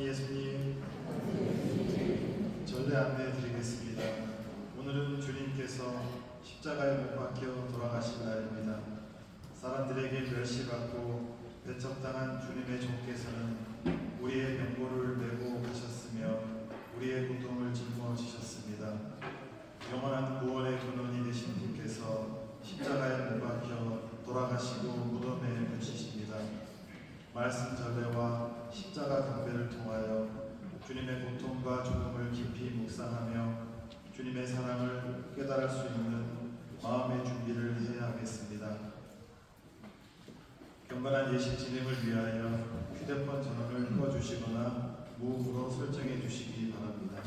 예수님, 전례 안내해 드리겠습니다. 오늘은 주님께서 십자가에 못 박혀 돌아가신 날입니다. 사람들에게 멸시받고 배척당한 주님의 종께서는 우리의 병고를 메고 가셨으며 우리의 고통을 짊어지셨습니다. 영원한 구원의 근원이 되신 주께서 십자가에 못 박혀 돌아가시고 무덤에 묻히십니다. 말씀 전례와 십자가 경배를 통하여 주님의 고통과 죽음을 깊이 묵상하며 주님의 사랑을 깨달을 수 있는 마음의 준비를 해야 하겠습니다. 경건한 예식 진행을 위하여 휴대폰 전원을 꺼주시거나 무음으로 설정해 주시기 바랍니다.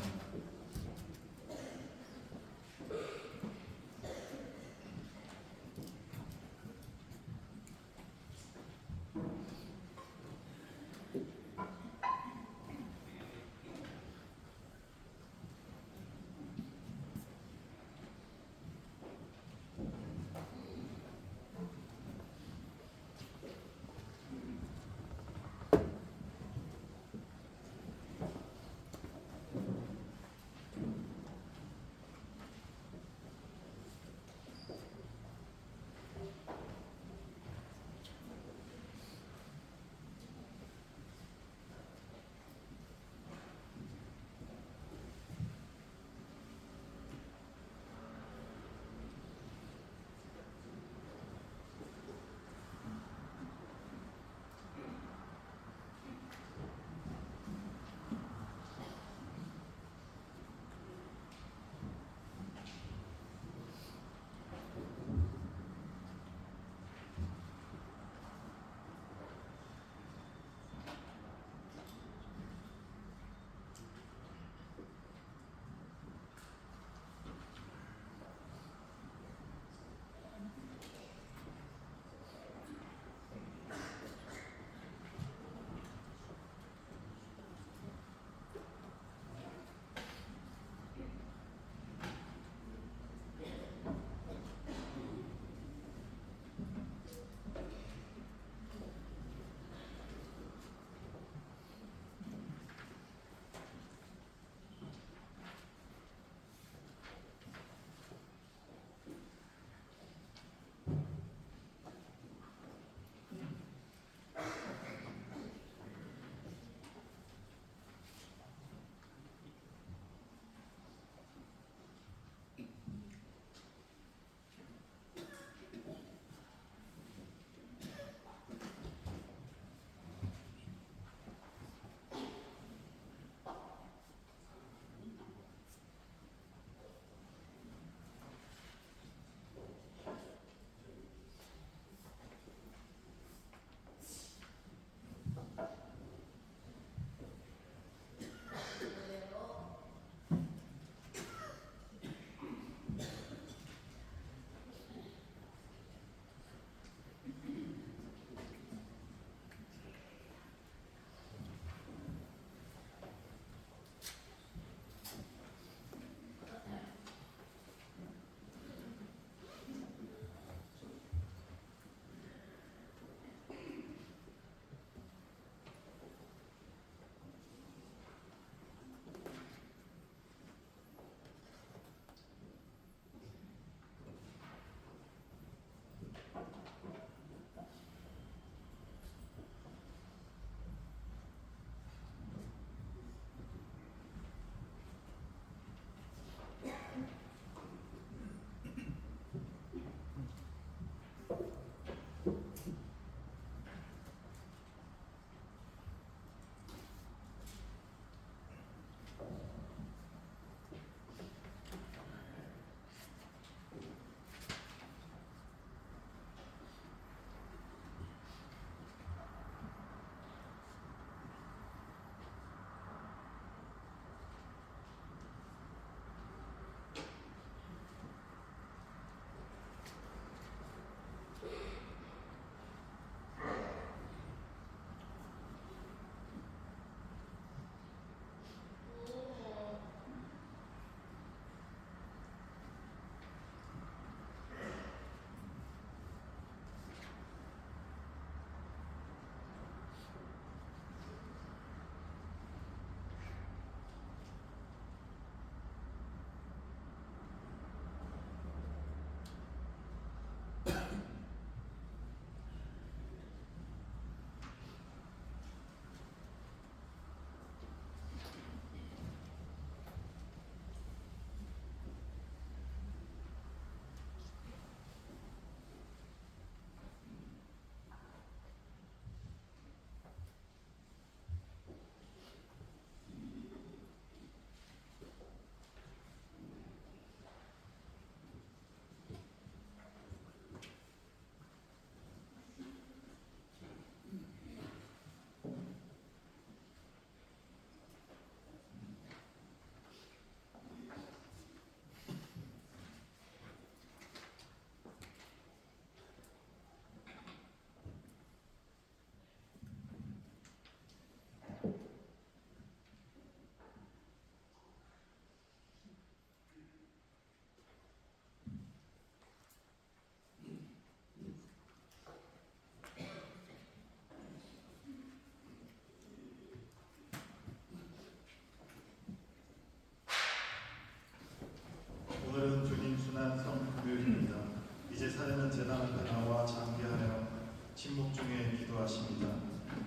재단 앞에 나와 장기하여 침묵 중에 기도하십니다.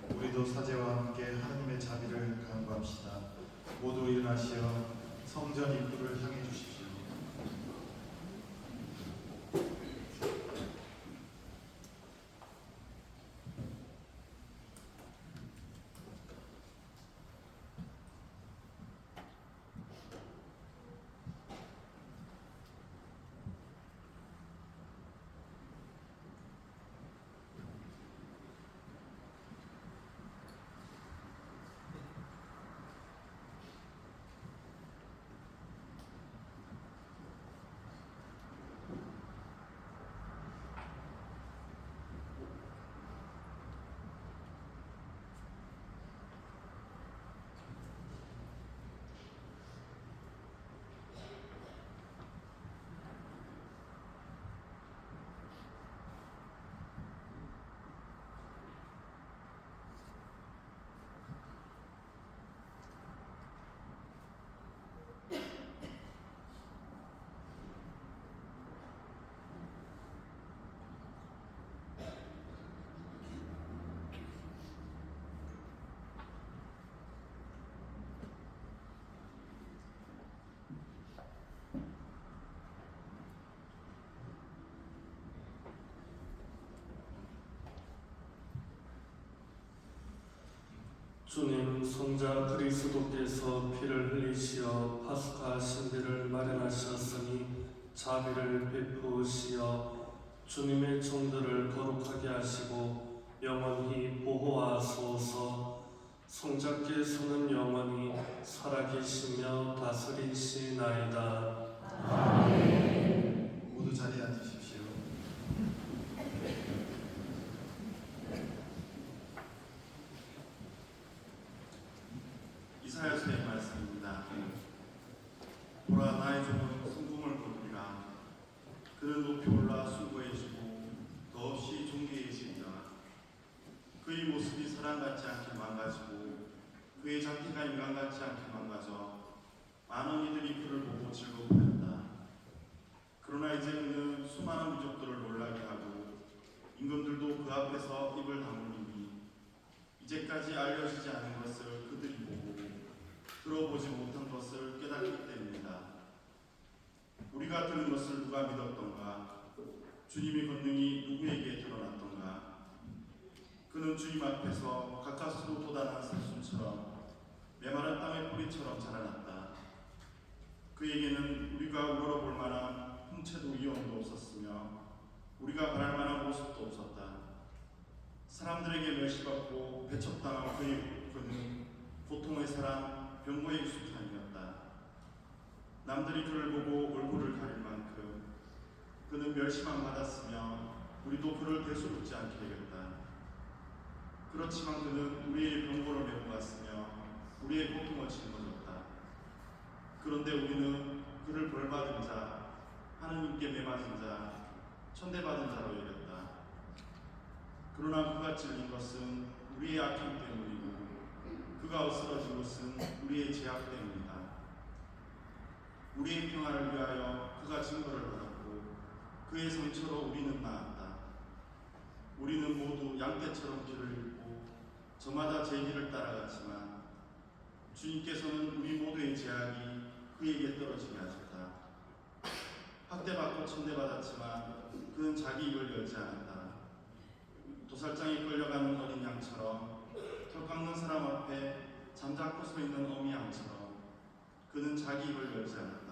우리도 사제와 함께 하나님의 자비를 간구합시다. 모두 일어나시어 성전 입구를 향해 주십시오. 주님, 성자 그리스도께서 피를 흘리시어 파스카 신비를 마련하셨으니 자비를 베푸시어 주님의 종들을 거룩하게 하시고 영원히 보호하소서. 성자께서는 영원히 살아계시며 다스리시나이다. 모두 자리에 앉으십시오. 이사야서의 말씀입니다. 보라, 나의 종은 순금을 거두리라. 그는 높이 올라 숭고해지고 더없이 존귀해지리라. 그의 모습이 사람 같지 않게 망가지고 그의 장기가 인간 같지 않게 망가져 많은 이들이 그를 보고 즐거워했다. 그러나 이제 그는 수많은 민족들을 놀라게 하고 임금들도 그 앞에서 입을 다물리니 이제까지 알려지지 않은 것을 그들이 보고 들어보지 못한 것을 깨닫기 때문이다. 우리가 들은 것을 누가 믿었던가? 주님의 권능이 누구에게 드러났던가? 그는 주님 앞에서 가까스로 돋아난 새순처럼 메마른 땅의 뿌리처럼 자라났다. 그에게는 우리가 우러러볼 만한 형체도 위험도 없었으며 우리가 바랄 만한 모습도 없었다. 사람들에게 멸시받고 배척당한 그는 고통의 사람, 병고의 익숙함이었다. 남들이 그를 보고 얼굴을 가릴 만큼 그는 멸시만 받았으며 우리도 그를 대수롭지 않게 여겼다. 그렇지만 그는 우리의 병고를 메고 갔으며 우리의 고통을 짊어졌다. 그런데 우리는 그를 벌받은 자, 하느님께 매맞은 자, 천대받은 자로 여겼다. 그러나 그가 찔린 것은 우리의 악행 때문이고 그가 어스러진 것은 우리의 죄악 때문이다. 우리의 평화를 위하여 그가 징벌을 받았고 그의 상처로 우리는 나았다. 우리는 모두 양떼처럼 길을 잃고 저마다 제 길을 따라갔지만 주님께서는 우리 모두의 죄악이 그에게 떨어지게 하셨다. 학대받고 천대받았지만 그는 자기 입을 열지 않았다. 도살장에 끌려가는 어린 양처럼 털 깎는 사람 앞에 잠자코 서 있는 어미 양처럼 그는 자기 입을 열지 않았다.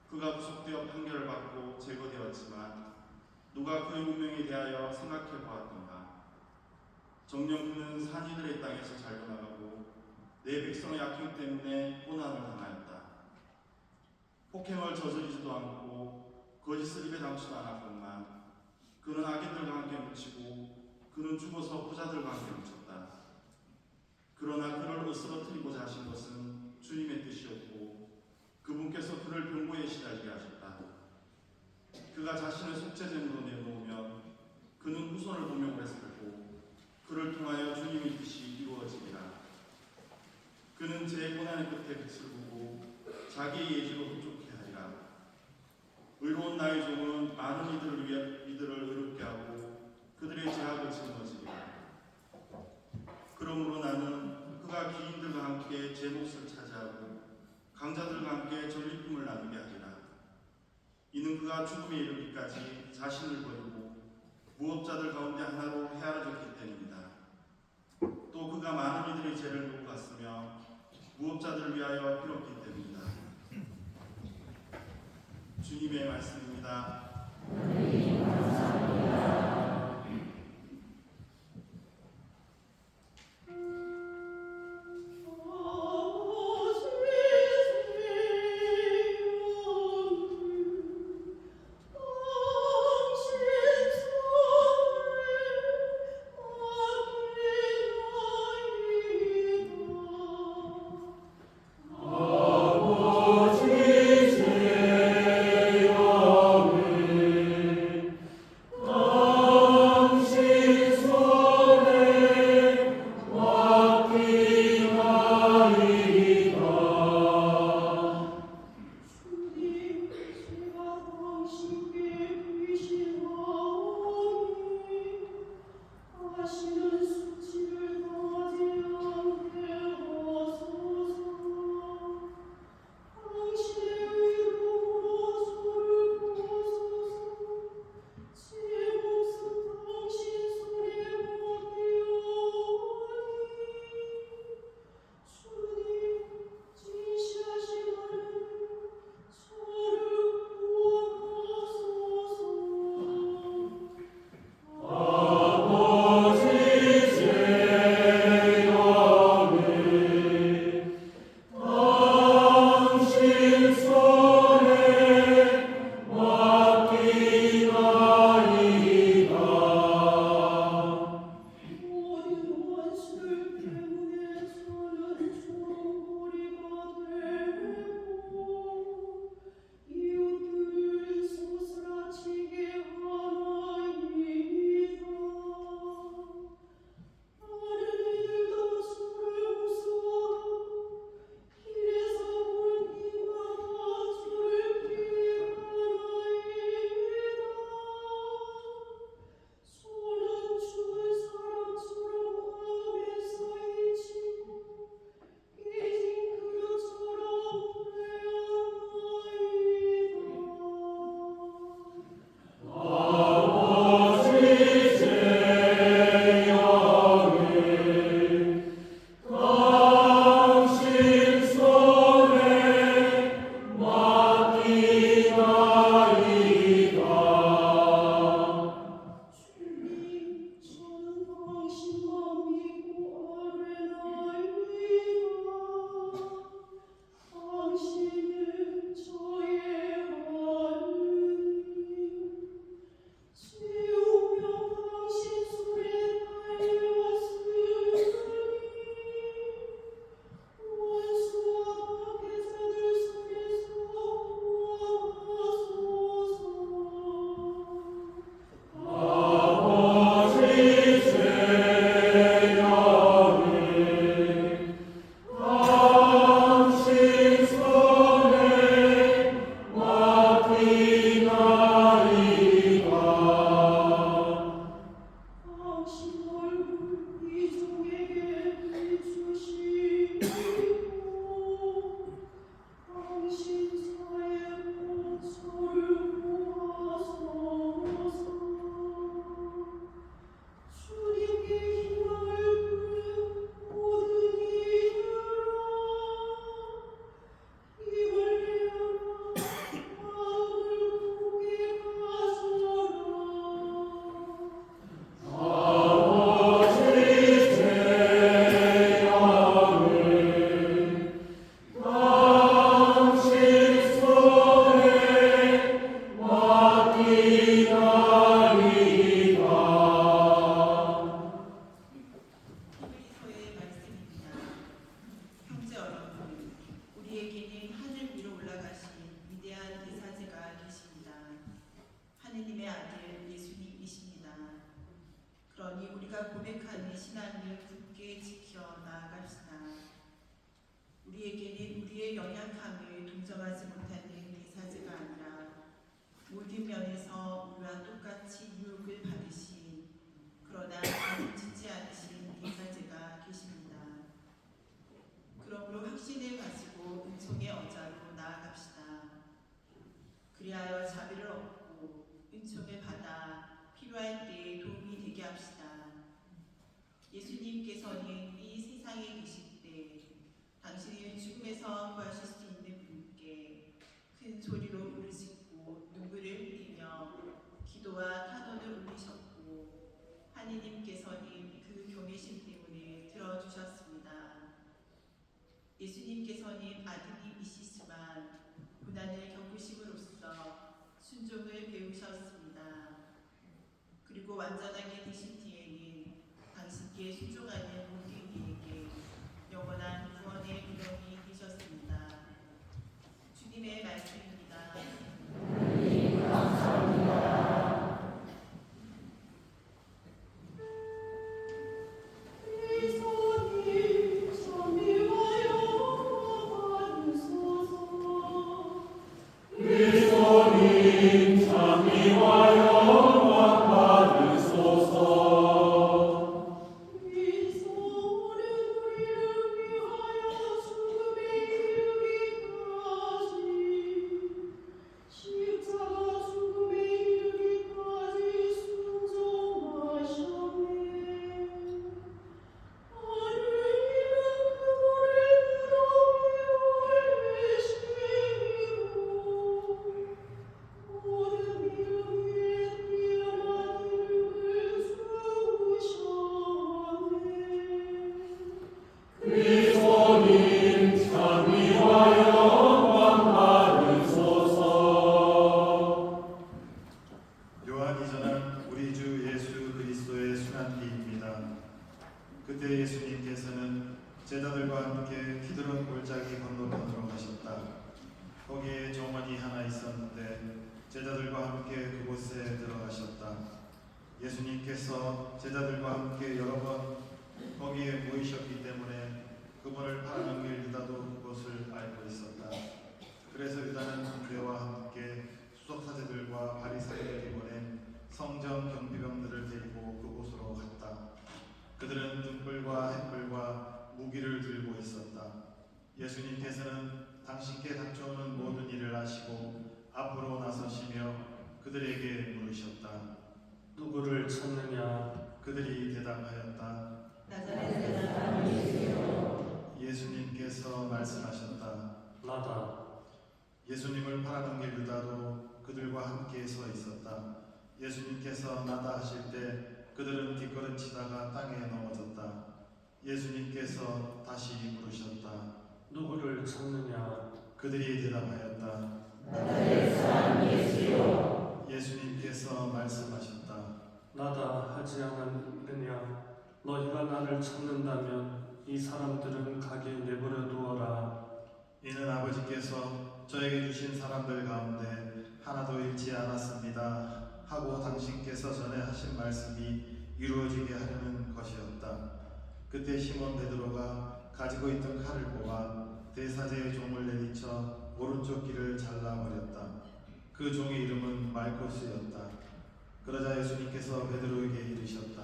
그가 구속되어 판결을 받고 제거되었지만 누가 그의 운명에 대하여 생각해 보았던가? 정녕 그는 산이들의 땅에서 잘려 나가고 내 백성의 악행 때문에 고난을 당하였다. 폭행을 저지르지도 않고 거짓을 입에 담지도 않았건만 그는 악인들과 함께 묻히고 그는 죽어서 부자들과 함께 묻혔다. 그러나 그를 으스러뜨리고자 하신 것은 주님의 뜻이었고 그분께서 그를 병고에 시달리게 하셨다. 그가 자신을 속죄제물로 내놓으면 그는 후손을 보며 오래 살고 그를 통하여 주님의 뜻이 이루어지리라. 그는 제 고난의 끝에 빛을 보고 자기의 예지로 흡족해 하리라. 의로운 나의 종은 많은 이들을 위해 이들을 의롭게 하고 그들의 죄악을 짊어지리라. 그러므로 나는 그가 기인들과 함께 제 몫을 차지하고 강자들과 함께 전리품을 나누게 하리라. 이는 그가 죽음에 이르기까지 자신을 버리고 무업자들 가운데 하나로 헤아려졌기 때문이다. 또 그가 많은 이들의 죄를 놓고 갔으며 무업자들을 위하여 빌었기 때문이다. 주님의 말씀입니다. 시신을 가지고 은총의 어자로 나아갑시다. 그리하여 자비를 얻고 은총을 받아 필요할 때 도움이 되게 합시다. 예수님께서는 이 세상에 계실 때 당신을 죽음에서 구하실 수 있는 분께 큰 소리로 부르짖고 눈물을 흘리며 기도와 탄원을 올리셨고 하느님께서는 그 경외심 때문에 들어주셨습니다. 예수님께서는 아드님이시지만 고난을 겪으심으로써 순종을 배우셨습니다. 그리고 완전하게 되신 뒤에는 당신께 순종하는 모든 이에게 영원한 구원의 기름이 되셨습니다. 주님의 말씀입니다. 요한이 전한 우리 주 예수 그리스도의 순환기입니다. 그때 예수님께서는 제자들과 함께 키드론 골짜기 건너편으로 가셨다. 거기에 정원이 하나 있었는데 제자들과 함께 그곳에 들어가셨다. 예수님께서 제자들과 함께 여러 번 거기에 모이셨기 때문에 그분을 팔아넘길 유다도 그것을 알고 있었다. 그래서 유다는 군대와 함께 수석사제들과 바리새인들이 보낸 성전 경비병들을 데리고 그곳으로 갔다. 그들은 등불과 햇불과 무기를 들고 있었다. 예수님께서는 당신께 닥쳐오는 모든 일을 아시고 앞으로 나서시며 그들에게 물으셨다. 누구를 찾느냐? 그들이 대답하였다. 나자렛 사람 예수여. 예수님께서 말씀하셨다. 나다. 예수님을 팔아넘길 유다도 그들과 함께 서 있었다. 예수님께서 나다 하실 때 그들은 뒷걸음치다가 땅에 넘어졌다. 예수님께서 다시 물으셨다. 누구를 찾느냐? 그들이 대답하였다. 나자렛 사람 예수여. 예수님께서 말씀하셨다. 나다 하지 않았느냐? 너희가 나를 찾는다면 이 사람들은 가게 내버려 두어라. 이는 아버지께서 저에게 주신 사람들 가운데 하나도 잃지 않았습니다 하고 당신께서 전에 하신 말씀이 이루어지게 하려는 것이었다. 그때 시몬 베드로가 가지고 있던 칼을 뽑아 대사제의 종을 내리쳐 오른쪽 귀를 잘라버렸다. 그 종의 이름은 말코스였다. 그러자 예수님께서 베드로에게 이르셨다.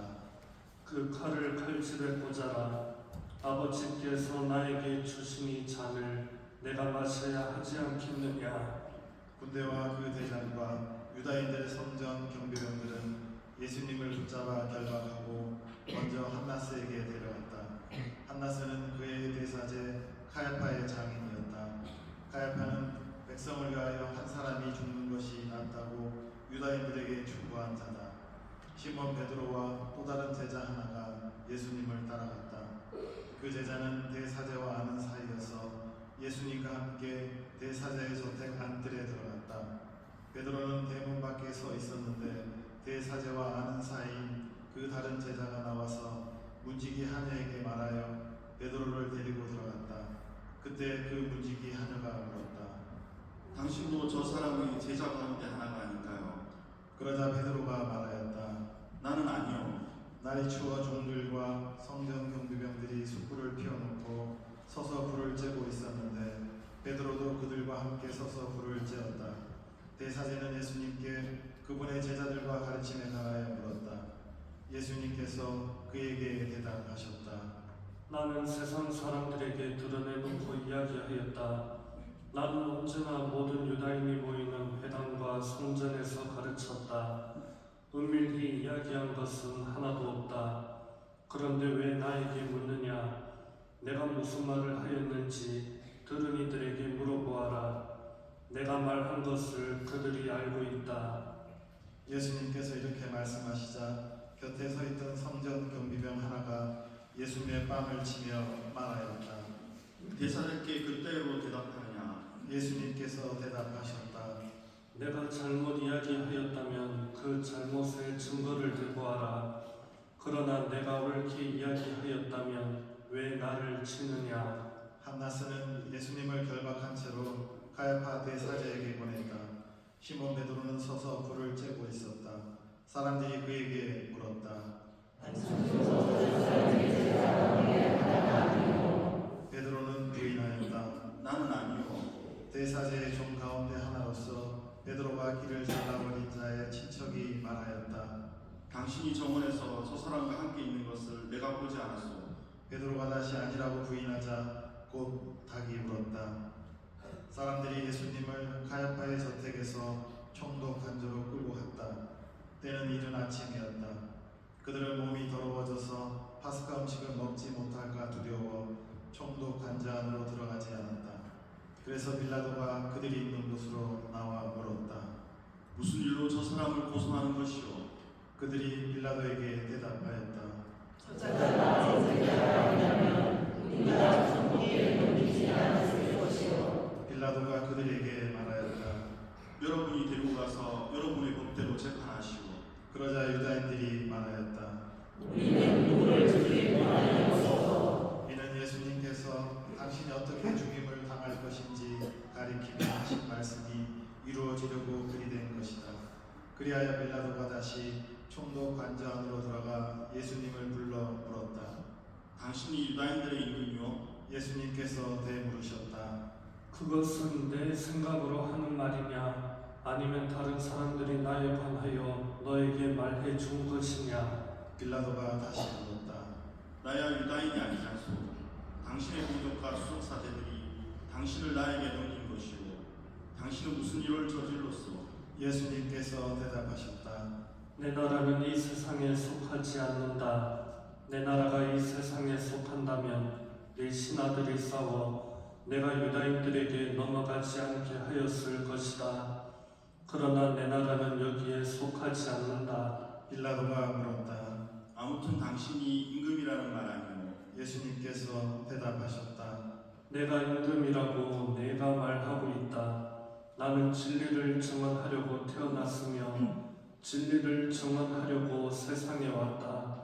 그 칼을 칼집에 꽂아라. 아버지께서 나에게 주신 이 잔을 내가 마셔야 하지 않겠느냐? 군대와 그 대장과 유다인들의 성전 경비병들은 예수님을 붙잡아 결박하고 먼저 한나스에게 데려갔다. 한나스는 그의 대사제 카야파의 장인이었다. 카야파는 백성을 위하여 한 사람이 죽는 것이 낫다고 유다인들에게 충고한 자다. 시몬 베드로와 또 다른 제자 하나가 예수님을 따라갔다. 그 제자는 대사제와 아는 사이여서 예수님과 함께 대사제의 저택 안뜰에 들어갔다. 베드로는 대문 밖에 서 있었는데 대사제와 아는 사이인 그 다른 제자가 나와서 문지기 하녀에게 말하여 베드로를 데리고 들어갔다. 그때 그 문지기 하녀가 물었다. 당신도 저 사람의 제자 가운데 하나가 아닌가요? 그러자 베드로가 말하였다. 나는 아니요. 날이 추워 종들과 성전 경비병들이 숯불을 피워놓고 서서 불을 쬐고 있었는데 베드로도 그들과 함께 서서 불을 쬐었다. 대사제는 예수님께 그분의 제자들과 가르침에 관하여 물었다. 예수님께서 그에게 대답하셨다. 나는 세상 사람들에게 드러내놓고 이야기하였다. 나는 언제나 모든 유다인이 모이는 회당과 성전에서 가르쳤다. 은밀히 이야기한 것은 하나도 없다. 그런데 왜 나에게 묻느냐? 내가 무슨 말을 하였는지 들은 이들에게 물어보아라. 내가 말한 것을 그들이 알고 있다. 예수님께서 이렇게 말씀하시자 곁에 서 있던 성전 경비병 하나가 예수님의 뺨을 치며 말하였다. 대사들께 그때로 대답하느냐? 예수님께서 대답하셨다. 내가 잘못 이야기하였다면 그 잘못의 증거를 대고하라. 그러나 내가 옳게 이야기하였다면 왜 나를 치느냐? 한나스는 예수님을 결박한 채로 가야파 대사제에게 보냈다. 시몬 베드로는 서서 불을 쬐고 있었다. 사람들이 그에게 물었다. 베드로는 부인하였다. 나는 아니요. 대사제의 종 가운데 하나로서 베드로가 길을 잘라버린 자의 친척이 말하였다. 당신이 정원에서 저 사람과 함께 있는 것을 내가 보지 않았소. 베드로가 다시 아니라고 부인하자 곧 닭이 울었다. 사람들이 예수님을 가야파의 저택에서 총독 관저로 끌고 갔다. 때는 이른 아침이었다. 그들의 몸이 더러워져서 파스카 음식을 먹지 못할까 두려워 총독 관저 안으로 들어가지 않았다. 그래서 빌라도가 그들이 있는 곳으로 나와 물었다. 무슨 일로 저 사람을 고소하는 것이오? 그들이 빌라도에게 대답하였다. 저자가 제자라면 우리가 정죄에 넘기지 않았을 것이요. 빌라도가 그들에게 말하였다. 여러분이 데리고 가서 여러분의 법대로 재판하시오. 그러자 유다인들이 말하였다. 우리는 누구를 죽일 권한이 없어서. 이는 예수님께서 당신이 어떻게 죽임을 당할 것인지 가리키며 하신 말씀이 이루어지려고 들이댄 것이다. 그리하여 빌라도가 다시 총독 관저 안으로 들어가 예수님을 불러 물었다. 당신이 유다인들의 임금이요? 예수님께서 대물으셨다. 그것은 내 생각으로 하는 말이냐? 아니면 다른 사람들이 나에 관하여 너에게 말해 준 것이냐? 빌라도가 다시 물었다. 나야 유다인이 아니지 않소. 당신의 공적과 수석사제들이 당신을 나에게 넘긴 것이오. 당신은 무슨 일을 저질렀소? 예수님께서 대답하셨다. 내 나라는 이 세상에 속하지 않는다. 내 나라가 이 세상에 속한다면 내 신하들이 싸워 내가 유다인들에게 넘어가지 않게 하였을 것이다. 그러나 내 나라는 여기에 속하지 않는다. 빌라도가 물었다. 아무튼 당신이 임금이라는 말 아니오. 예수님께서 대답하셨다. 내가 임금이라고 내가 말하고 있다. 나는 진리를 증언하려고 태어났으며 진리를 증언하려고 세상에 왔다.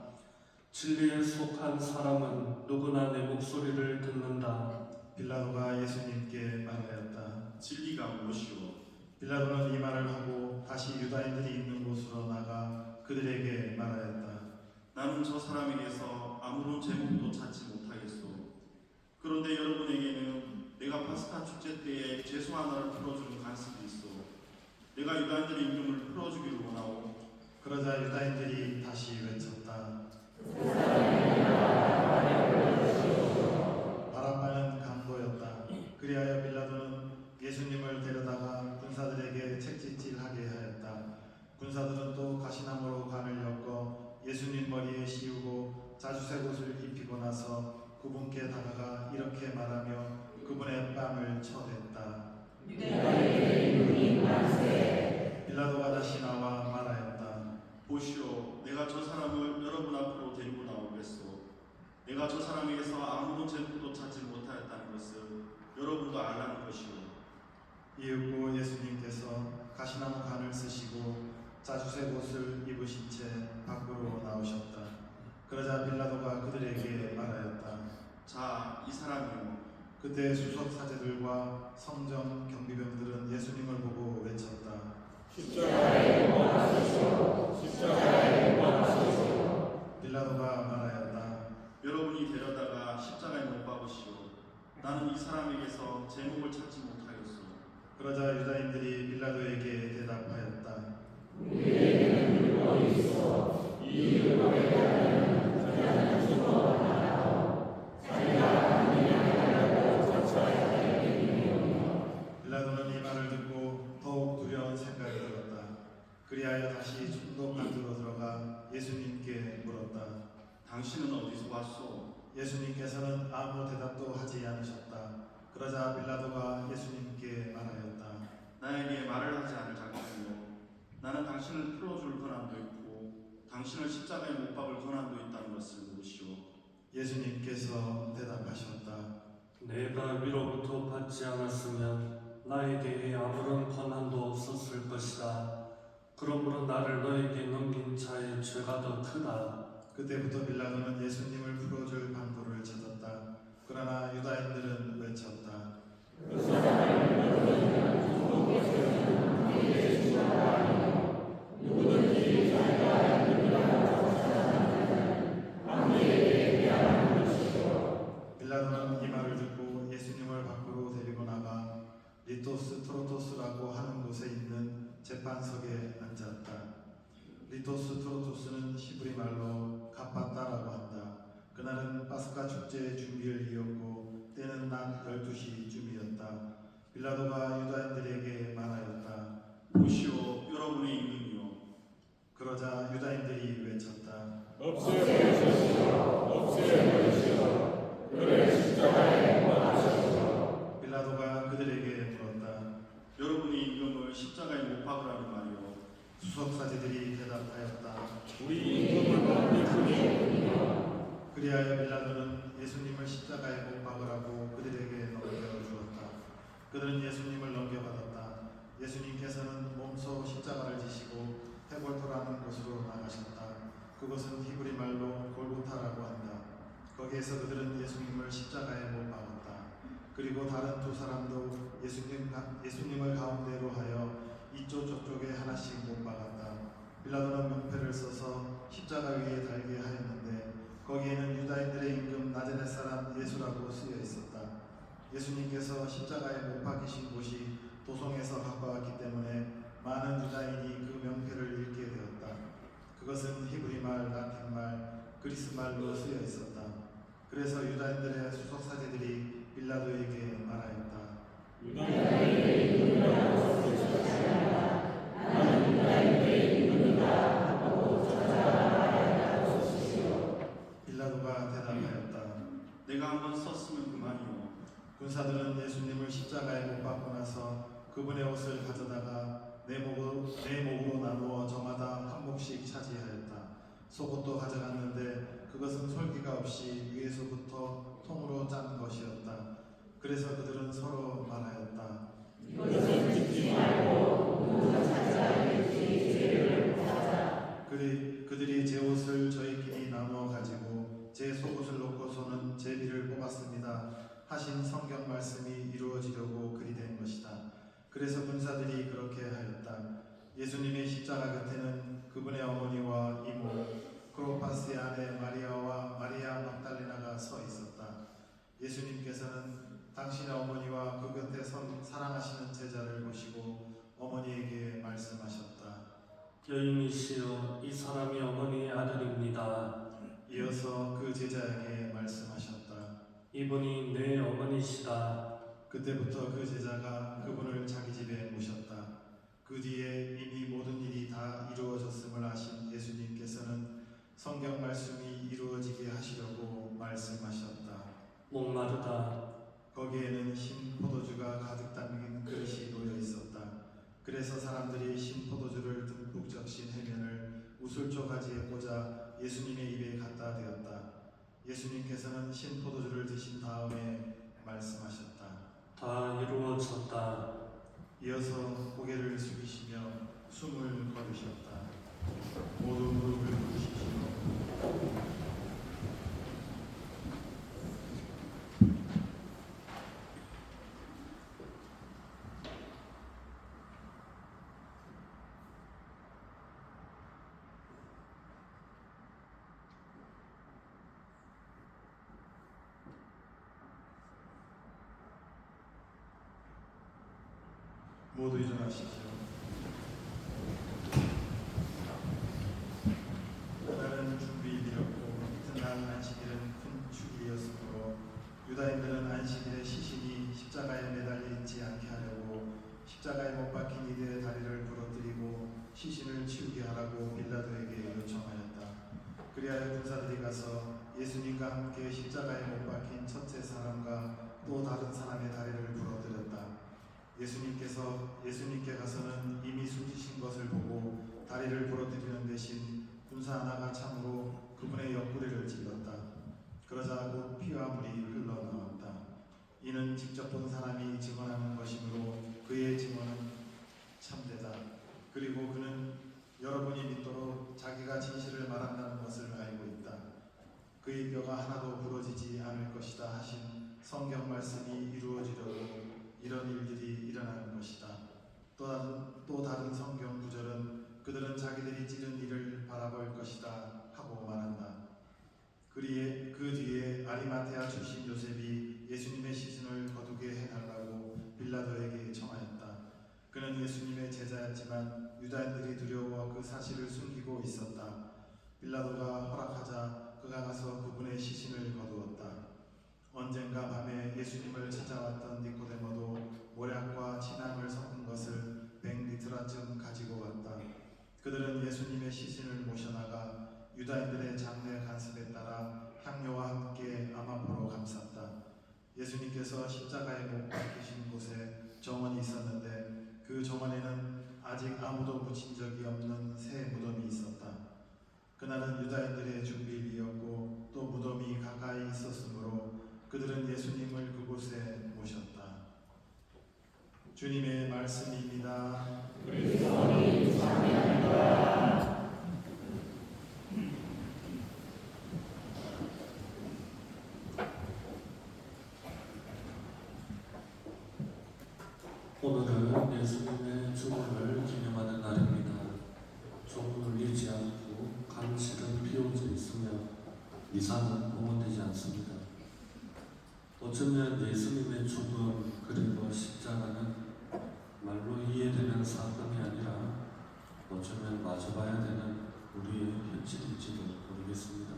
진리에 속한 사람은 누구나 내 목소리를 듣는다. 빌라도가 예수님께 말하였다. 진리가 무엇이오? 빌라도는 이 말을 하고 다시 유다인들이 있는 곳으로 나가 그들에게 말하였다. 나는 저 사람에게서 아무런 제목도 찾지 못하겠소. 그런데 여러분에게는 내가 파스카 축제 때에 죄수 하나를 풀어주는 관습이 있어. 내가 유다인들의 임금을 풀어주기를 원하오. 그러자 유다인들이 다시 외쳤다. 바람바는 강도였다. 그리하여 빌라도는 예수님을 데려다가 군사들에게 책짓질하게 하였다. 군사들은 또 가시나무로 관을 엮어 예수님 머리에 씌우고 자주색 옷을 입히고 나서 그분께 다가가 이렇게 말하며 그분의 뺨을 쳐댔다. 유대인의 임금이 만세. 빌라도가 다시 나와 말하였다. 보시오, 내가 저 사람을 여러분 앞으로 데리고 나오겠소. 내가 저 사람에게서 아무런 제목도 찾지 못하였다는 것을 여러분도 알라는 것이오. 이윽고 예수님께서 가시나무 관을 쓰시고 자주색 옷을 입으신 채 밖으로 나오셨다. 그러자 빌라도가 그들에게 말하였다. 자, 이 사람이요. 그때 수석 사제들과 성전 경비병들은 예수님을 보고 외쳤다. 십자가에 못 박으시오. 십자가에 못 박으시오. 빌라도가 말하였다. 여러분이 데려다가 십자가에 못 박으시오. 나는 이 사람에게서 제목을 찾지 못하겠소. 그러자 유다인들이 빌라도에게 대답하였다. 우리에게는 율법이 있어. 이 율법에 따르면 그자는 죽어야 하고 자기가 하느냐 하려고 쫓아야 당신은 어디서 왔소? 예수님께서는 아무 대답도 하지 않으셨다. 그러자 빌라도가 예수님께 말하였다. 나에게 말을 하지 않을 자격이요. 나는 당신을 풀어줄 권한도 있고 당신을 십자가에 못 박을 권한도 있다는 것을 모르시오. 예수님께서 대답하셨다. 내가 위로부터 받지 않았으면 나에 대해 아무런 권한도 없었을 것이다. 그러므로 나를 너에게 넘긴 자의 죄가 더 크다. 그때부터 빌라도는 예수님을 풀어줄 방도를 찾았다. 그러나 유다인들은 외쳤다. 빌라도는 이 말을 듣고 예수님을 밖으로 데리고 나가 리토스 트로토스라고 하는 곳에 있는 재판석에 앉았다. 리토스 트로토스는 히브리 말로 갑바다라고 한다. 그날은 파스카 축제의 준비일이었고 때는 낮 12시쯤이었다. 빌라도가 유다인들에게 말하였다. 보시오, 여러분의 임금이요. 그러자 유다인들이 외쳤다. 빌라도가 그들에게 물었다. 여러분의 임금을 십자가에 못 박으라는 말이요. 수석사제들이 대답하였다. 우리 임금은 어디 그리하여 빌라도는 예수님을 십자가에 못 박으라고 그들에게 넘겨주었다. 그들은 예수님을 넘겨받았다. 예수님께서는 몸소 십자가를 지시고 헤볼토라는 곳으로 나가셨다. 그곳은 히브리 말로 골고타라고 한다. 거기에서 그들은 예수님을 십자가에 못 박았다. 그리고 다른 두 사람도 예수님을 가운데로 하여 이쪽 저쪽에 하나씩 못 박았다. 빌라도는 명패를 써서 십자가 위에 달게 하였는데 거기에는 유다인들의 임금 나자렛 사람 예수라고 쓰여 있었다. 예수님께서 십자가에 못 박히신 곳이 도성에서 가까웠기 때문에 많은 유다인이 그 명패를 읽게 되었다. 그것은 히브리 말, 라틴 말, 그리스 말로 쓰여 있었다. 그래서 유다인들의 수석사제들이 빌라도에게 말하였다. 빌라도가 대답하였다. 내가 한번 썼으면 그만이요. 군사들은 예수님을 십자가에 못 박고 나서 그분의 옷을 가져다가 네 목으로 나누어 저마다 한 몫씩 차지하였다. 속옷도 가져갔는데 그것은 솔기가 없이 위에서부터 통으로 짠 것이었다. 그래서 그들은 서로 말하였다. 그들이 제 옷을 저희끼리 나누어 가지고 제 속옷을 놓고서는 제비를 뽑았습니다 하신 성경 말씀이 이루어지려고 그리 된 것이다. 그래서 군사들이 그렇게 하였다. 예수님의 십자가 곁에는 그분의 어머니와 이모 크로파스의 아내 마리아와 마리아 막달레나가 서 있었다. 예수님께서는 당신의 어머니와 그 곁에 선 사랑하시는 제자를 보시고 어머니에게 말씀하셨다. 여인이시여, 이 사람이 어머니의 아들입니다. 이어서 그 제자에게 말씀하셨다. 이분이 내 어머니시다. 그때부터 그 제자가 그분을 자기 집에 모셨다. 그 뒤에 이미 모든 일이 다 이루어졌음을 아신 예수님께서는 성경 말씀이 이루어지게 하시려고 말씀하셨다. 목마르다. 거기에는 신 포도주가 가득 담긴 그릇이 놓여 있었다. 그래서 사람들이 신 포도주를 듬뿍 적신 해면을 우슬조 가지에 꽂아 예수님의 입에 갖다 대었다. 예수님께서는 신 포도주를 드신 다음에 말씀하셨다. 다 이루어졌다. 이어서 고개를 숙이시며 숨을 거두셨다. 모두 무릎을 꿇으십시오. 모두 일어나십시오. 그날은 준비일이었고 이튿날 안식일은 큰 축일이었으므로 유다인들은 안식일에 시신이 십자가에 매달려 있지 않게 하려고 십자가에 못 박힌 이들의 다리를 부러뜨리고 시신을 치우게 하라고 빌라도에게 요청하였다. 그리하여 군사들이 가서 자기가 함께 십자가에 못 박힌 첫째 사람과 또 다른 사람의 다리를 부러뜨렸다. 예수님께 가서는 이미 숨지신 것을 보고 다리를 부러뜨리는 대신 군사 하나가 참으로 그분의 옆구리를 찔렀다. 그러자 곧 피와 물이 흘러나왔다. 이는 직접 본 사람이 증언하는 것이므로 그의 증언은 참되다. 그리고 그는 여러분이 믿도록 자기가 진실을 말한다는 것을 알고 있다. 그의 뼈가 하나도 부러지지 않을 것이다 하신 성경 말씀이 이루어지려고 이런 일들이 일어나는 것이다. 또 다른 성경 구절은 그들은 자기들이 찌른 이를 바라볼 것이다 하고 말한다. 그 뒤에 아리마테아 출신 요셉이 예수님의 시신을 거두게 해달라고 빌라도에게 청하였다. 그는 예수님의 제자였지만 유다인들이 두려워 그 사실을 숨기고 있었다. 빌라도가 허락하자 그가 가서 그분의 시신을 거두었다. 언젠가 밤에 예수님을 찾아왔던 니코데모도 모략과 진함을 섞은 것을 100리트라쯤 가지고 왔다. 그들은 예수님의 시신을 모셔나가 유다인들의 장례 간습에 따라 향료와 함께 아마포로 감쌌다. 예수님께서 십자가에 못 박히신 곳에 정원이 있었는데 그 정원에는 아직 아무도 묻힌 적이 없는 새 무덤이 있었다. 그날은 유다인들의 준비일이었고 또 무덤이 가까이 있었으므로 그들은 예수님을 그곳에 모셨다. 주님의 말씀입니다. 오늘은 예수님의 죽음을 기념하는 날입니다. 조금 울리지 않고 강실은 비워져 있으며 미사는 봉헌되지 않습니다. 어쩌면 예수님의 죽음 그리고 십자가는 말로 이해되는 사건이 아니라 어쩌면 마주봐야 되는 우리의 현실일지도 모르겠습니다.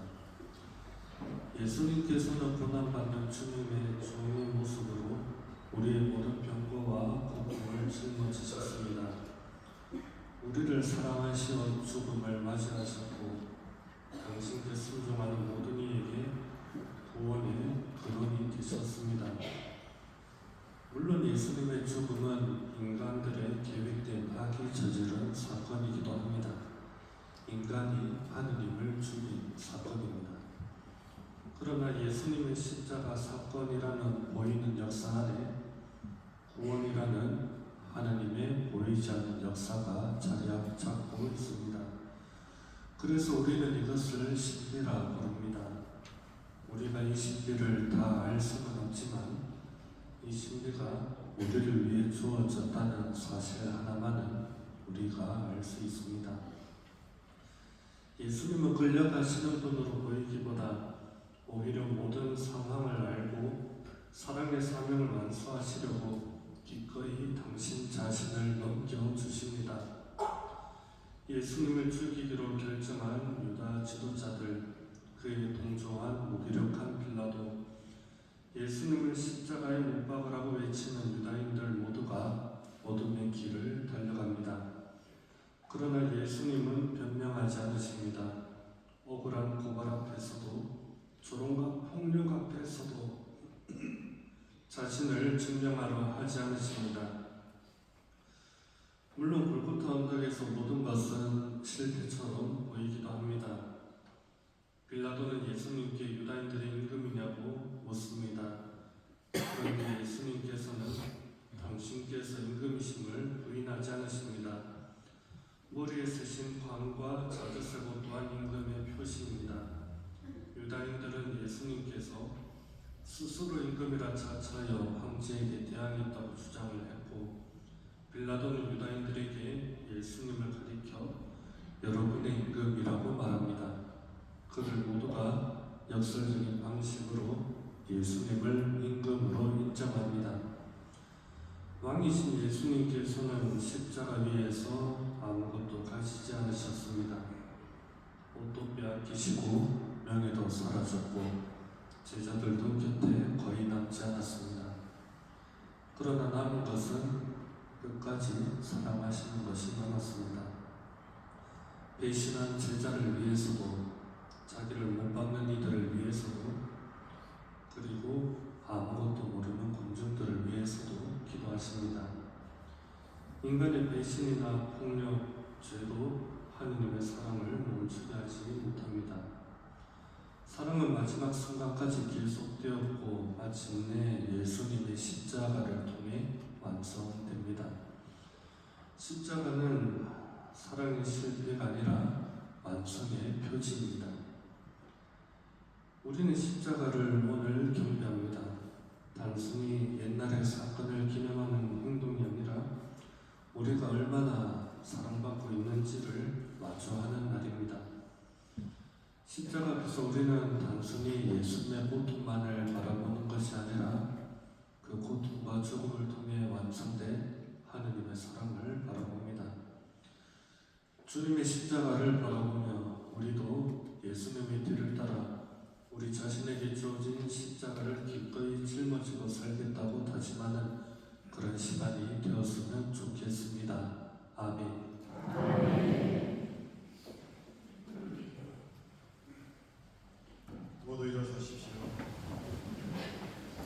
예수님께서는 고난받는 주님의 종의 모습으로 우리의 모든 병거와 고통을 짊어지셨습니다. 우리를 사랑하시어 죽음을 맞이하셨고 당신께 순종하는 모든 이에게 구원의 근원이 되셨습니다. 물론 예수님의 죽음은 인간들의 계획된 악이 저지른 사건이기도 합니다. 인간이 하느님을 죽인 사건입니다. 그러나 예수님의 십자가 사건이라는 보이는 역사 안에 구원이라는 하나님의 보이지 않는 역사가 자리 잡고 있습니다. 그래서 우리는 이것을 신비라 부릅니다. 우리가 이 신비를 다 알 수는 없지만 이 신비가 우리를 위해 주어졌다는 사실 하나만은 우리가 알 수 있습니다. 예수님은 끌려가시는 분으로 보이기보다 오히려 모든 상황을 알고 사랑의 사명을 완수하시려고 기꺼이 당신 자신을 넘겨주십니다. 예수님을 죽이기로 결정한 유다 지도자들, 그에 동조한 무기력한 빌라도, 예수님을 십자가에 못 박으라고 외치는 유다인들 모두가 어둠의 길을 달려갑니다. 그러나 예수님은 변명하지 않으십니다. 억울한 고발 앞에서도 조롱과 폭력 앞에서도 자신을 증명하려 하지 않으십니다. 물론 골고타 언덕에서 모든 것은 실패처럼 보이기도 합니다. 빌라도는 예수님께 유다인들의 임금이냐고 묻습니다. 그런데 예수님께서는 당신께서 임금이심을 부인하지 않으십니다. 머리에 쓰신 관과 자주세고 또한 임금의 표시입니다. 유다인들은 예수님께서 스스로 임금이라 자처하여 황제에게 대항했다고 주장을 했고, 빌라도는 유다인들에게 예수님을 가리켜 여러분의 임금이라고 말합니다. 그들 모두가 역설적인 방식으로 예수님을 임금으로 인정합니다. 왕이신 예수님께서는 십자가 위에서 아무것도 가지지 않으셨습니다. 옷도 빼앗기시고 명예도 사라졌고 제자들도 곁에 거의 남지 않았습니다. 그러나 남은 것은 끝까지 사랑하시는 것이 남았습니다. 배신한 제자를 위해서도 자기를 못 박는 이들을 위해서도, 그리고 아무것도 모르는 군중들을 위해서도 기도하십니다. 인간의 배신이나 폭력, 죄도 하느님의 사랑을 멈추게 하지 못합니다. 사랑은 마지막 순간까지 계속되었고 마침내 예수님의 십자가를 통해 완성됩니다. 십자가는 사랑의 실패가 아니라 완성의 표지입니다. 우리는 십자가를 오늘 경배합니다. 단순히 옛날의 사건을 기념하는 행동이 아니라 우리가 얼마나 사랑받고 있는지를 마주하는 날입니다. 십자가 앞에서 우리는 단순히 예수님의 고통만을 바라보는 것이 아니라 그 고통과 죽음을 통해 완성된 하느님의 사랑을 바라봅니다. 주님의 십자가를 바라보며 우리도 예수님의 뒤를 따라 우리 자신에게 주어진 십자가를 기꺼이 짊어지고 살겠다고 다짐하는 그런 시간이 되었으면 좋겠습니다. 아멘. 모두 일어서십시오.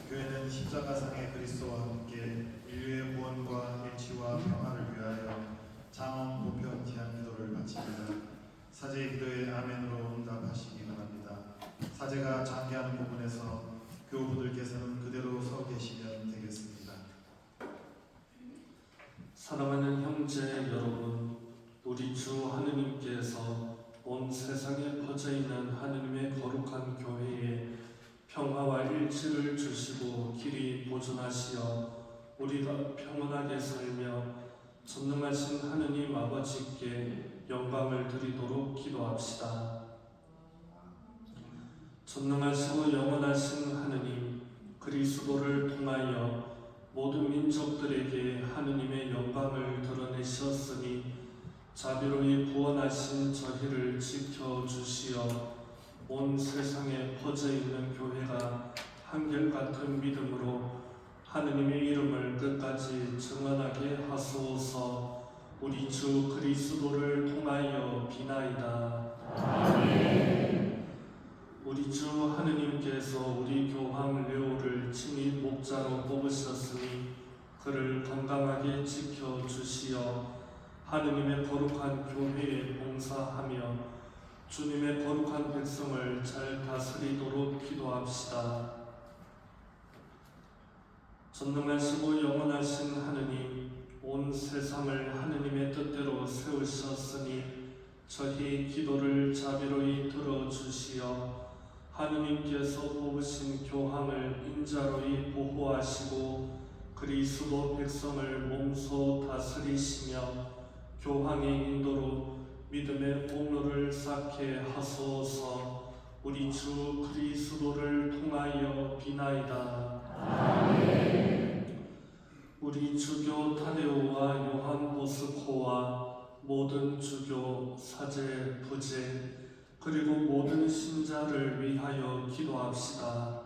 교회는 십자가상의 그리스도와 함께 인류의 구원과 일치와 평화를 위하여 장엄 보편 제한 기도를 바칩니다. 사제의 기도에 아멘으로 응답하시기 바랍니다. 사제가 장기하는 부분에서 교우분들께서는 그대로 서 계시면 되겠습니다. 사랑하는 형제 여러분, 우리 주 하느님께서 온 세상에 퍼져 있는 하느님의 거룩한 교회에 평화와 일치를 주시고 길이 보존하시어 우리가 평온하게 살며 전능하신 하느님 아버지께 영광을 드리도록 기도합시다. 전능하시고 영원하신 하느님, 그리스도를 통하여 모든 민족들에게 하느님의 영광을 드러내셨으니 자비로이 구원하신 저희를 지켜주시어 온 세상에 퍼져 있는 교회가 한결같은 믿음으로 하느님의 이름을 끝까지 증언하게 하소서. 우리 주 그리스도를 통하여 비나이다. 아멘. 우리 주 하느님께서 우리 교황 레오를 친히 목자로 뽑으셨으니 그를 건강하게 지켜주시어 하느님의 거룩한 교회에 봉사하며 주님의 거룩한 백성을 잘 다스리도록 기도합시다. 전능하시고 영원하신 하느님, 온 세상을 하느님의 뜻대로 세우셨으니 저희 기도를 자비로이 들어주시어 하느님께서 뽑으신 교황을 인자로이 보호하시고 그리스도 백성을 몸소 다스리시며 교황의 인도로 믿음의 공로를 쌓게 하소서. 우리 주 그리스도를 통하여 비나이다. 아멘. 우리 주교 타데오와 요한 보스코와 모든 주교, 사제, 부제 그리고 모든 신자를 위하여 기도합시다.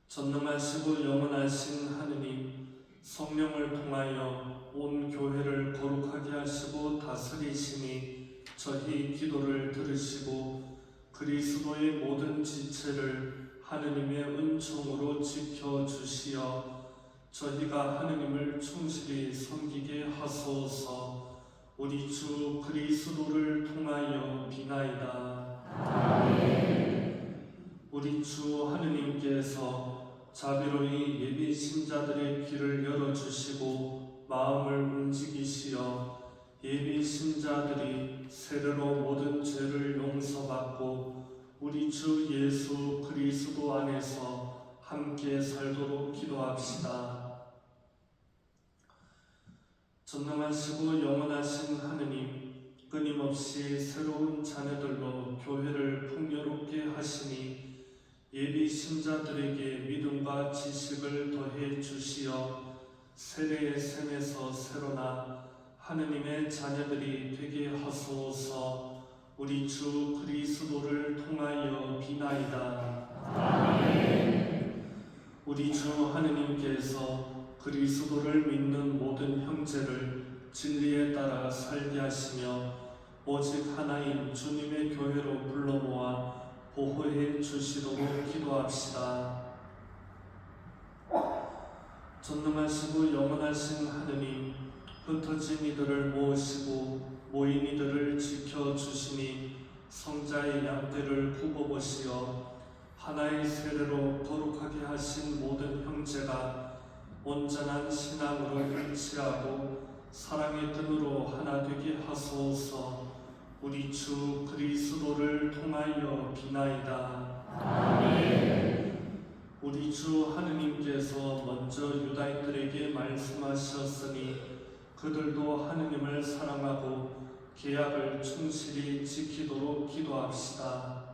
전능하시고 영원하신 하느님, 성령을 통하여 온 교회를 거룩하게 하시고 다스리시니 저희 기도를 들으시고 그리스도의 모든 지체를 하느님의 은총으로 지켜주시어 저희가 하느님을 충실히 섬기게 하소서. 우리 주 그리스도를 통하여 비나이다. 아멘. 우리 주 하느님께서 자비로이 예비 신자들의 귀를 열어주시고 마음을 움직이시어 예비 신자들이 세례로 모든 죄를 용서받고 우리 주 예수 그리스도 안에서 함께 살도록 기도합시다. 전능하시고 영원하신 하느님, 끊임없이 새로운 자녀들로 교회를 풍요롭게 하시니 예비 신자들에게 믿음과 지식을 더해 주시어 세례의 샘에서 새로나 하느님의 자녀들이 되게 하소서. 우리 주 그리스도를 통하여 비나이다. 아멘. 우리 주 하느님께서 그리스도를 믿는 모든 형제를 진리에 따라 살게 하시며 오직 하나인 주님의 교회로 불러 모아 보호해 주시도록 기도합시다. 전능하시고 영원하신 하느님, 흩어진 이들을 모으시고 모인 이들을 지켜주시니 성자의 양떼를 굽어보시어 하나의 세례로 거룩하게 하신 모든 형제가 온전한 신앙으로 일치하고 사랑의 끈으로 하나 되게 하소서. 우리 주 그리스도를 통하여 비나이다. 우리 주 하느님께서 먼저 유다인들에게 말씀하셨으니 그들도 하느님을 사랑하고 계약을 충실히 지키도록 기도합시다.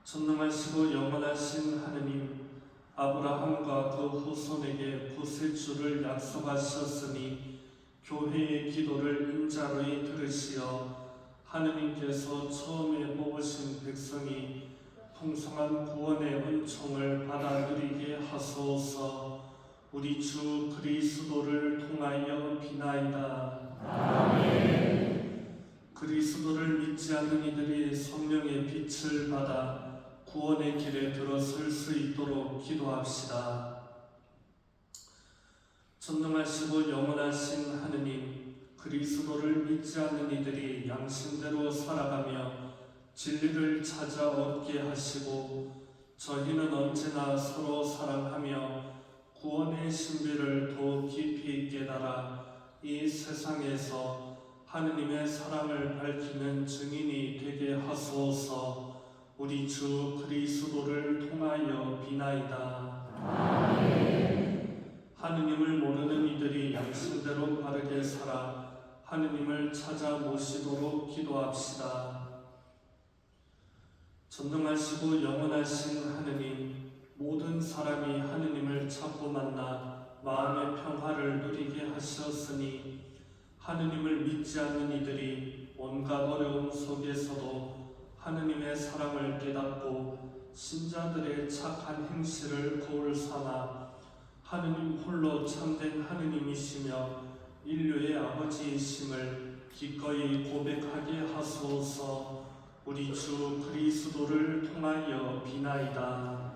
전능하시고 영원하신 하느님, 아브라함과 그 후손에게 구세주를 약속하셨으니 교회의 기도를 인자로이 들으시어 하느님께서 처음에 뽑으신 백성이 풍성한 구원의 은총을 받아 누리게 하소서. 우리 주 그리스도를 통하여 비나이다. 그리스도를 믿지 않는 이들이 성령의 빛을 받아 구원의 길에 들어설 수 있도록 기도합시다. 전능하시고 영원하신 하느님, 그리스도를 믿지 않는 이들이 양심대로 살아가며 진리를 찾아 얻게 하시고 저희는 언제나 서로 사랑하며 구원의 신비를 더 깊이 깨달아 이 세상에서 하느님의 사랑을 밝히는 증인이 되게 하소서. 우리 주 그리스도를 통하여 비나이다. 하느님을 모르는 이들이 양심대로 바르게 살아 하느님을 찾아 모시도록 기도합시다. 전능하시고 영원하신 하느님, 모든 사람이 하느님을 찾고 만나 마음의 평화를 누리게 하셨으니 하느님을 믿지 않는 이들이 온갖 어려움 속에서도 하느님의 사랑을 깨닫고 신자들의 착한 행실을 거울 삼아 하느님 홀로 참된 하느님이시며 인류의 아버지이심을 기꺼이 고백하게 하소서. 우리 주 그리스도를 통하여 비나이다.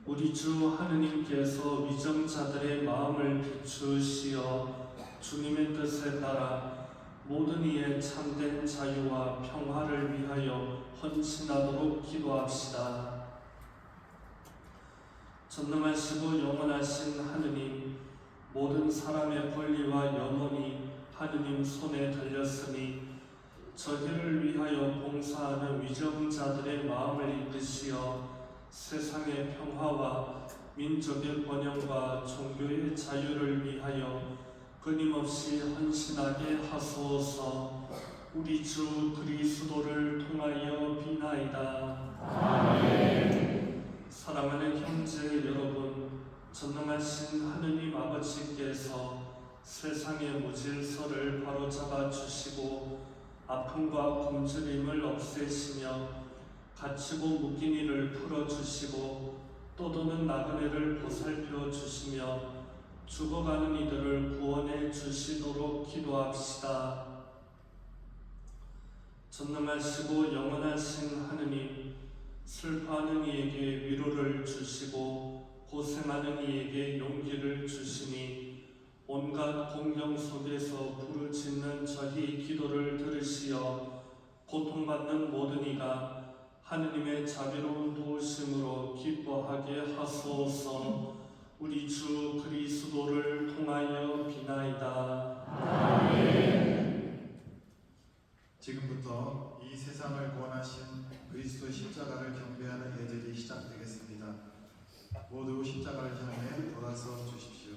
우리 주 하느님께서 위정자들의 마음을 비추시어 주님의 뜻에 따라 모든 이의 참된 자유와 평화를 위하여 헌신하도록 기도합시다. 전능하시고 영원하신 하느님, 모든 사람의 권리와 영혼이 하느님 손에 달렸으니 저희를 위하여 봉사하는 위정자들의 마음을 이끄시어 세상의 평화와 민족의 번영과 종교의 자유를 위하여 끊임없이 헌신하게 하소서. 우리 주 그리스도를 통하여 비나이다. 사랑하는 형제 여러분, 전능하신 하느님 아버지께서 세상의 무질서를 바로잡아 주시고 아픔과 굶주림을 없애시며 갇히고 묶인 이를 풀어주시고 떠도는 나그네를 보살펴 주시며 죽어가는 이들을 구원해 주시도록 기도합시다. 전능하시고 영원하신 하느님, 슬퍼하는 이에게 위로를 주시고 고생하는 이에게 용기를 주시니 온갖 공경 속에서 부르짖는 저희 기도를 들으시어 고통받는 모든 이가 하느님의 자비로운 도우심으로 기뻐하게 하소서. 우리 주 그리스도를 통하여 비나이다. 지금부터 이 세상을 구원하신 그리스도 십자가를 경배하는 예절이 시작되겠습니다. 모두 십자가를 향해 돌아서 주십시오.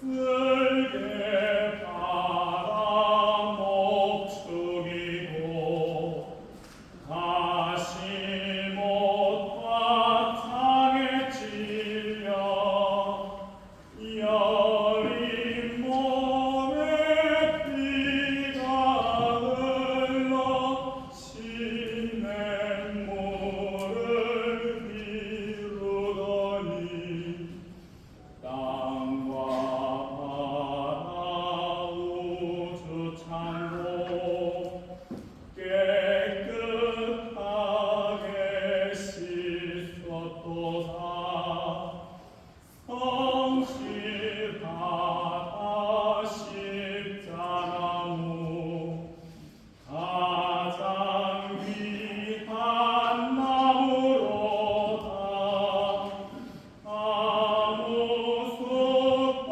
들게 바라 목축이고 다시 못과 땅에 찔려 여린 몸에 피가 흘러 신냇물을 이루더니 땅과 바다 우주 창고 깨끗하게 씻었도다. 성실하다 십자나무 가장 귀한 나무로다. 아무 숲도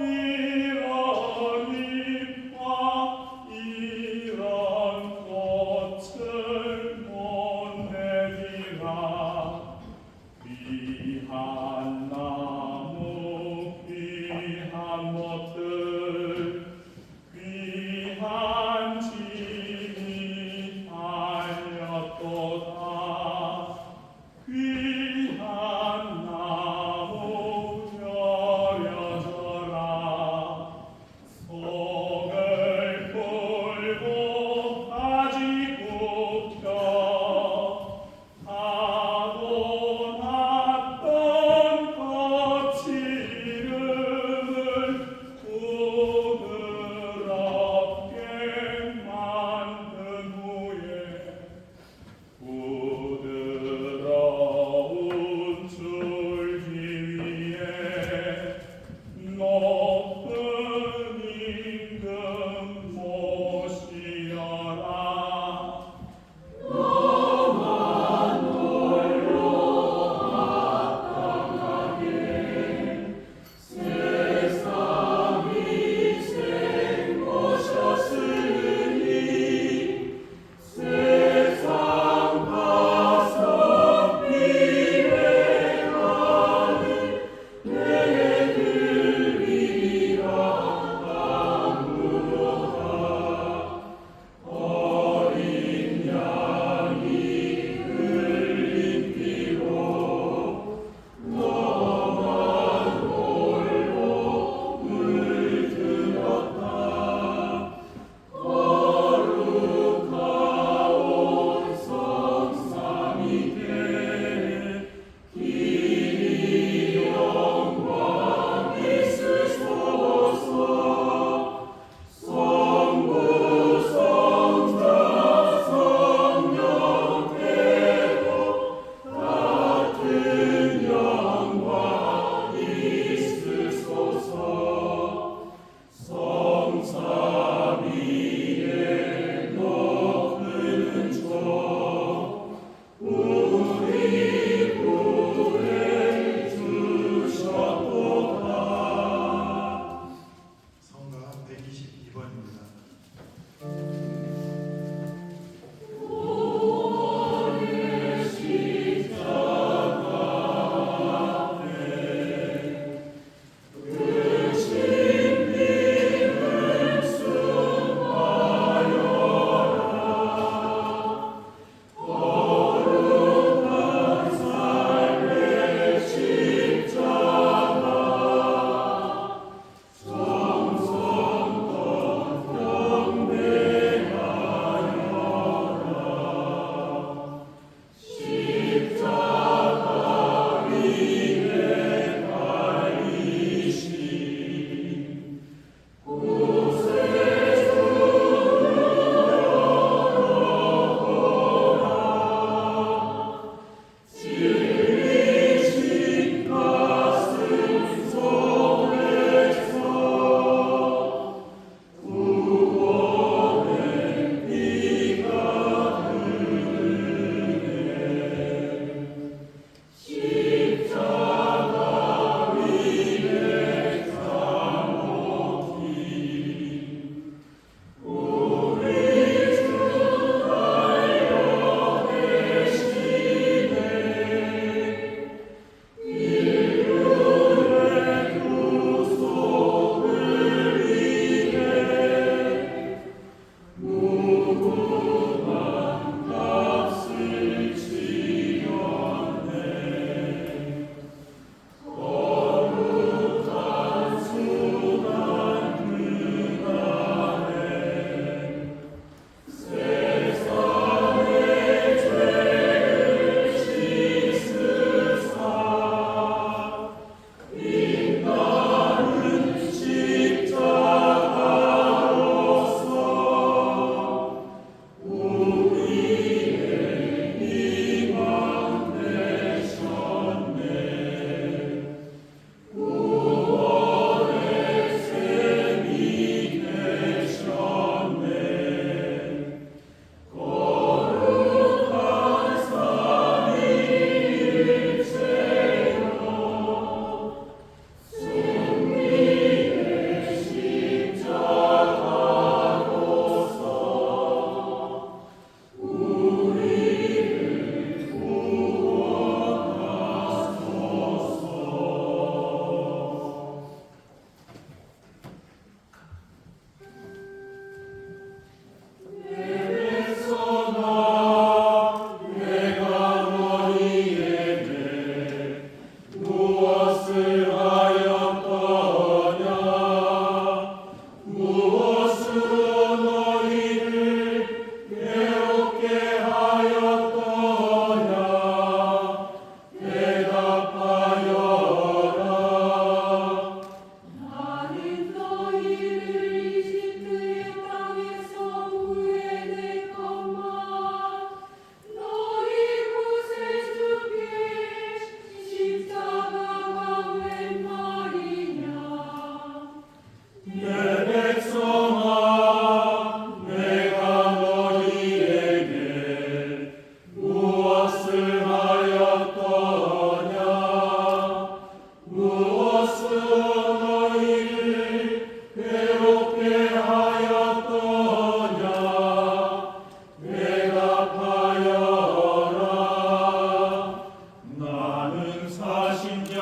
이런 잎과 이런 꽃을 못 내리라. 귀한 나무 귀한 못들 귀한 짐이 달렸도다. 귀한 나무 여려져라. 속을 풀고 가지 굽혀 파도 났던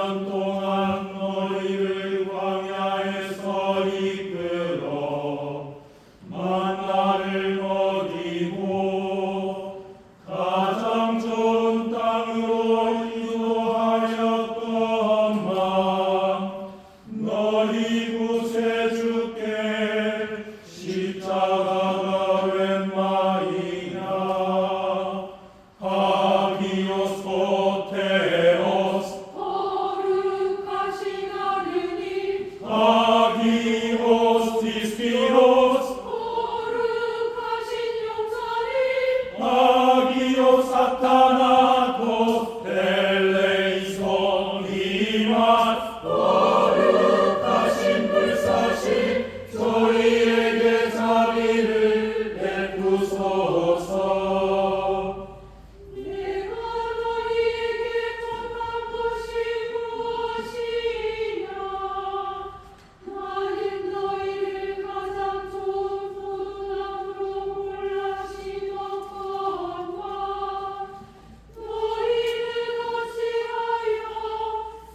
년 동안 너희를 광야에서 이끌어 만나를 먹이고 가장 좋은 땅으로 인도하였더만 너희 구세주께 십자가가 웬 말이냐. 하기오스 호테오스 거룩하신 하느님 하기오스 디스피로스 거룩하신 용사님 하기오스 사타나토스 엘레이손 이마스 거룩하신 불사신 저희에게 자비를 베푸소서. 내가 너희에게 전한 것이 무엇이냐. 나는 너희를 가장 좋은 포도나무로 골라심었건만 너희는 어찌하여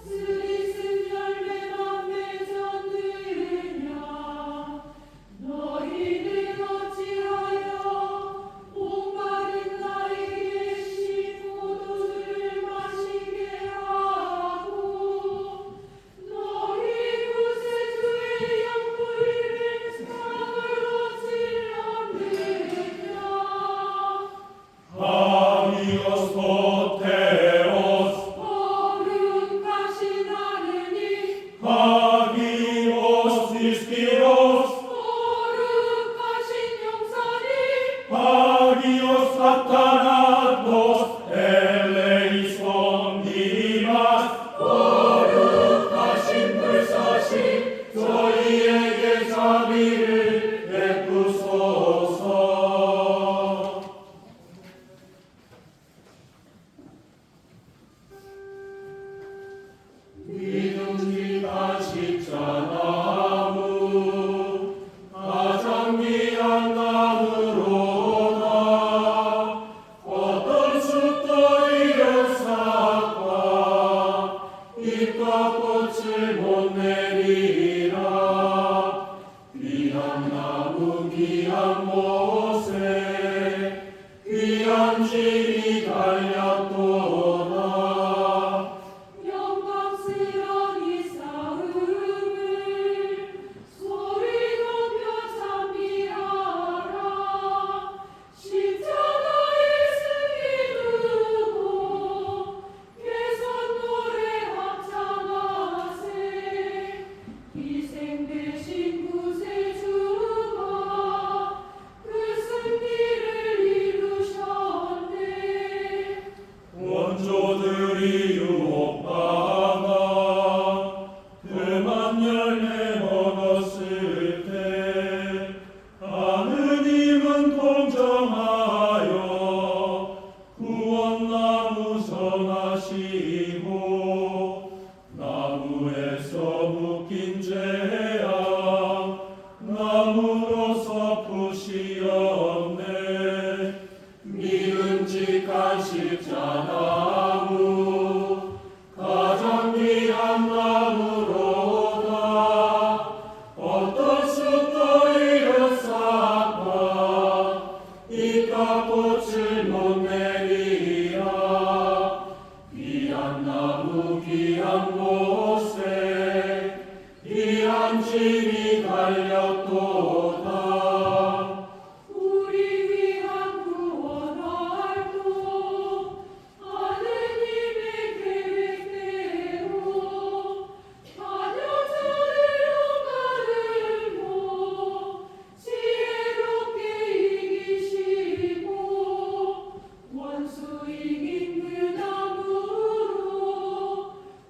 쓰리슨 열매만 맺었느냐. 너희는 어찌하여 목마른 나에게 신 포도주를 마시게 하고 너희 구세주의 옆구리를 창으로 찔렀느냐. 하기오스 호테오스 거룩하신 하느님 하기오스 디스피로스 거룩하신 용사님 하기오스 사타나토스 엘레이손 이마스 거룩하신 불사신 저희에게 자비를 베푸소서. 믿음직한 십자나무 가장 귀한 나무로다. 어떤 숲도 이련사과 잎과 꽃을 못 내리라. 귀한 나무 귀한 못에 귀한 진이 달렸도다. 영광스러운 이 싸움을 소리 높여 찬미하라. 십자가의 승리 두고 개선 노래 합창하세. 희생되신 구세주가 그 승리를 이루셨네. 원조들이 유혹받아 그만 열매 먹었을 때 하느님은 동정하여 구원나무 전하시고 나무에서 묶인 죄악 나무로서 푸시었네. 믿음직한 십자나무 가장 귀한 나무로다. 어떤 숲도 이련사과 잎과 꽃을 못 내리라. 귀한 나무 귀한 곳에 귀한 진이 달렸도다. 우리 위한 구원 활동 하느님의 계획대로 반역자를 가르고 지혜롭게 이기시고 원수 이긴 그 나무로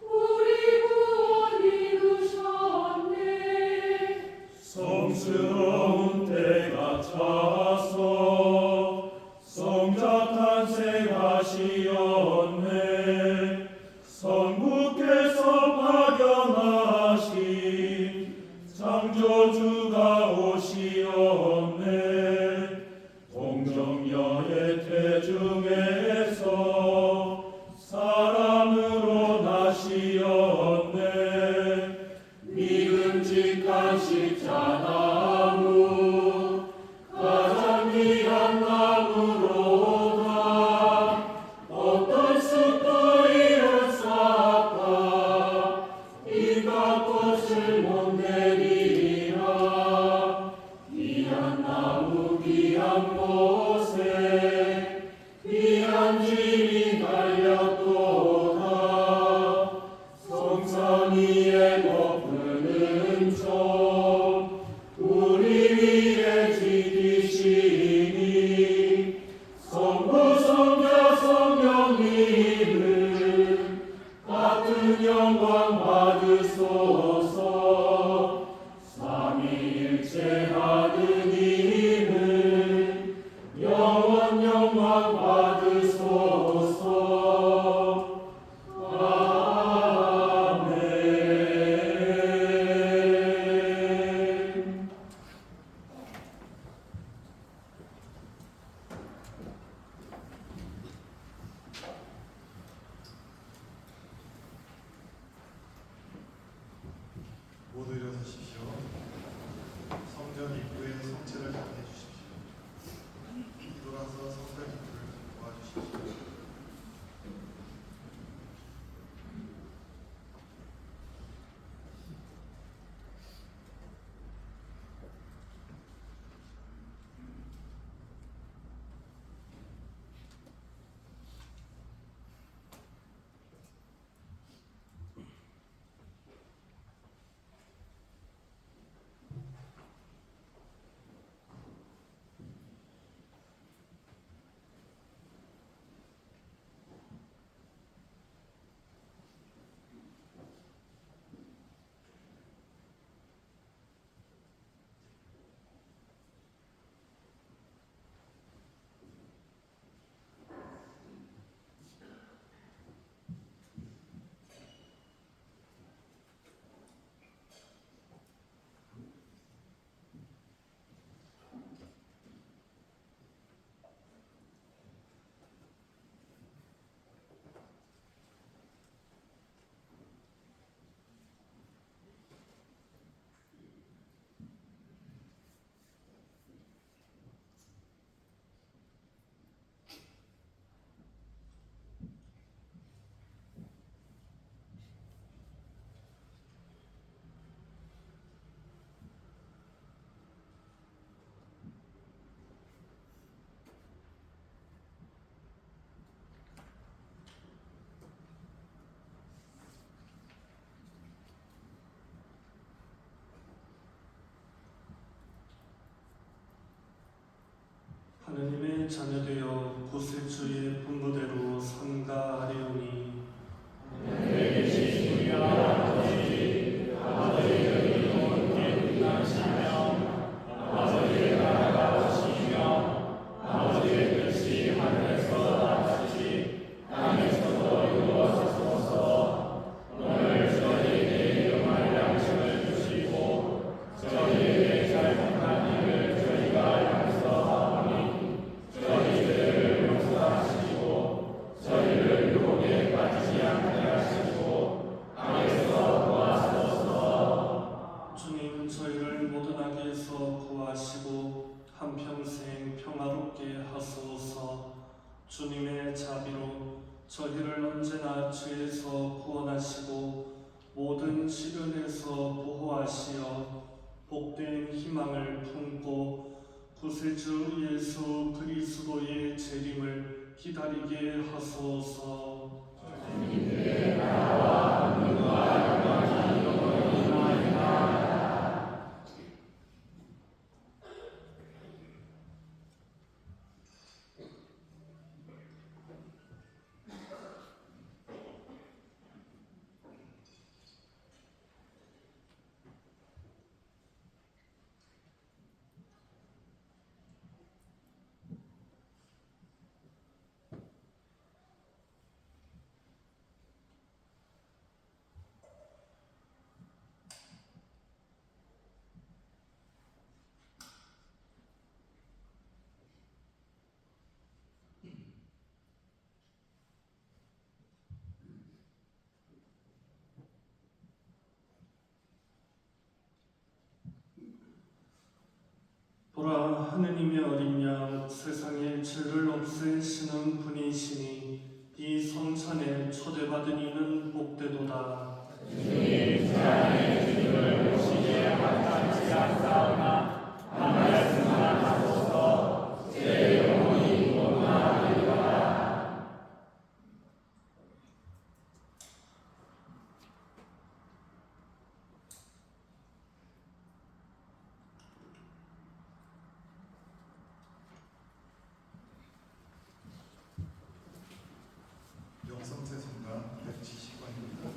우리 구원 이루셨네. 하셨네. 믿음직한 십자나무 가장 귀한 나무로다. 어떤 숲도 이었사까 이가 꽃을 못 내리라. 귀한 나무 귀한 곳에 귀한 짐이 달렸도다. 성산 위에 높은 은총 우리 위에 지키시니 성부 성자 성령님을 같은 영광 받으소서. 삼위일체 하느님을 영원 영광 받으소서. 아멘. 모두 일어서십시오. 성전 입구에 성체를 당해 주십시오. 뒤돌아서 성전 입구를 도와주십시오. 하느님의 자녀되어 구세주의 분부대로 삼가하리오니 주님 저희를 모든 악에서 구하시고 한평생 평화롭게 하소서. 주님의 자비로 저희를 언제나 죄에서 구원하시고 모든 시련에서 보호하시어 복된 희망을 품고 구세주 예수 그리스도의 재림을 기다리게 하소서. 하느님의 어린 양 세상의 죄를 없애시는 분이시니 이 성찬에 초대받은 이는 복되도다. 주님 제 안에 주님을 모시기에 합당치 않사오나 한 말씀만 하소서. 제 영혼이 원하리로다. 영성세 순간 170번입니다.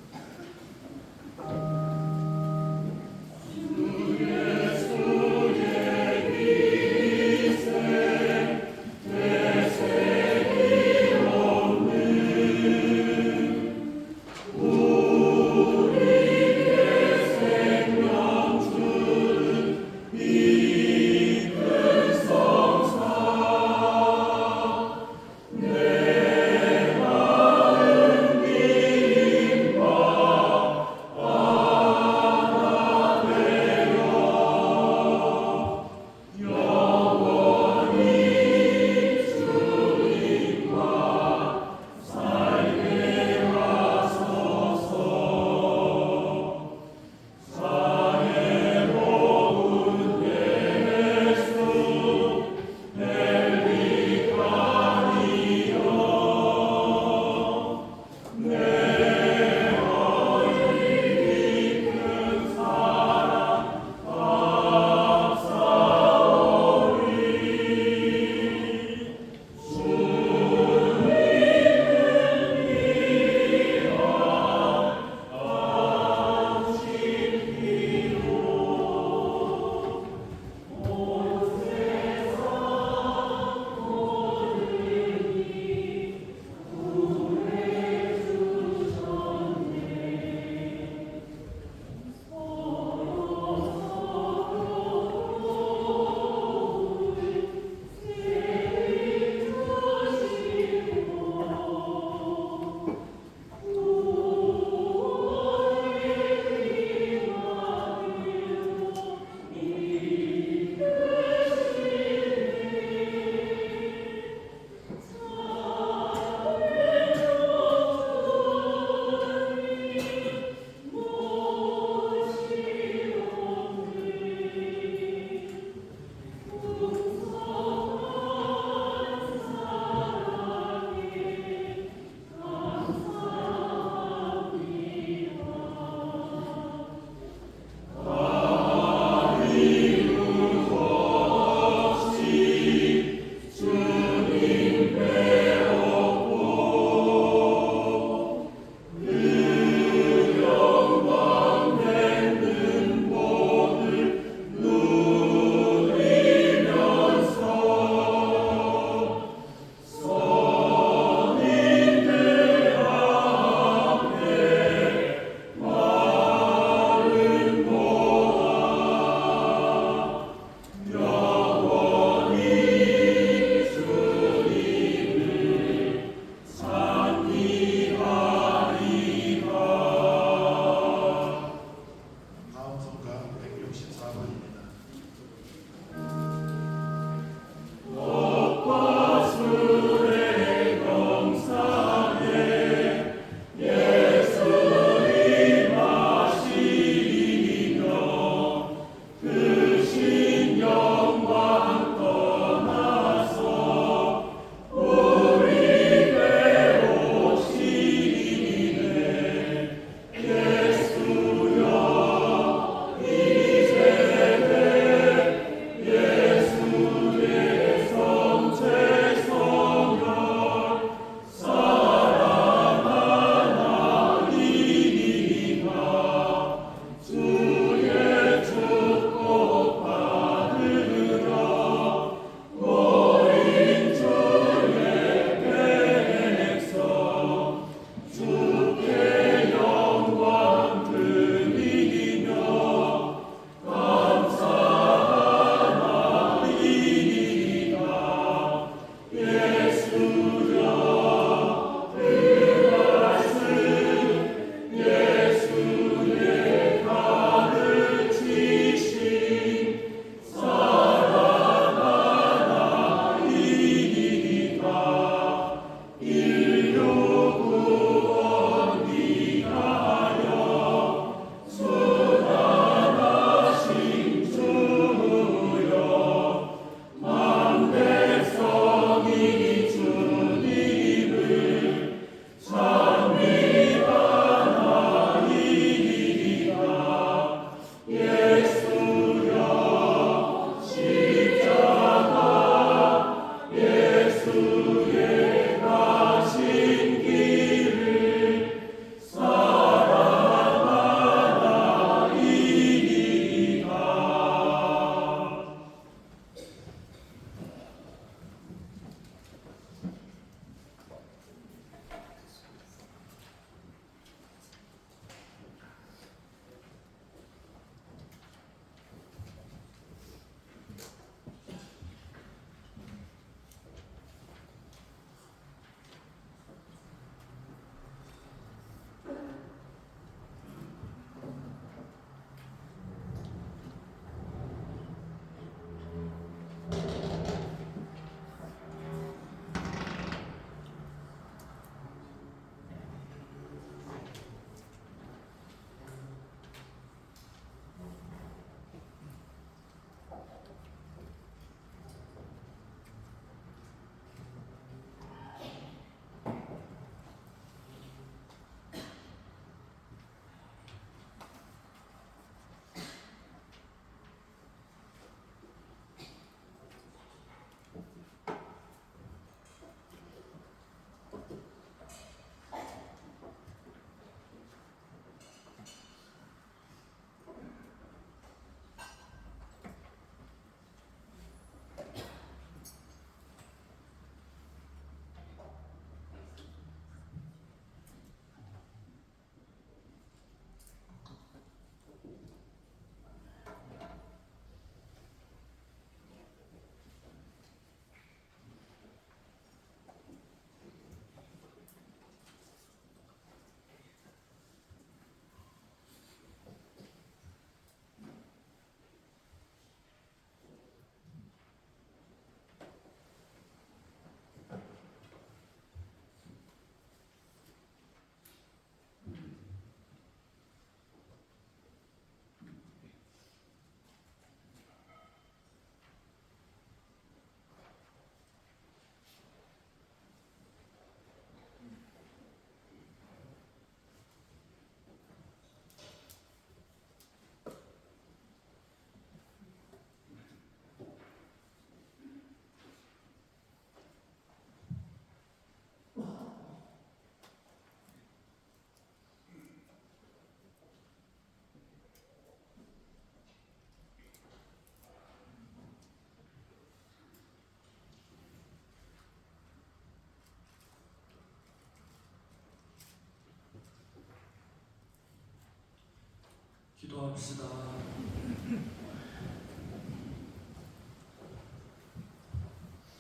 기도합시다.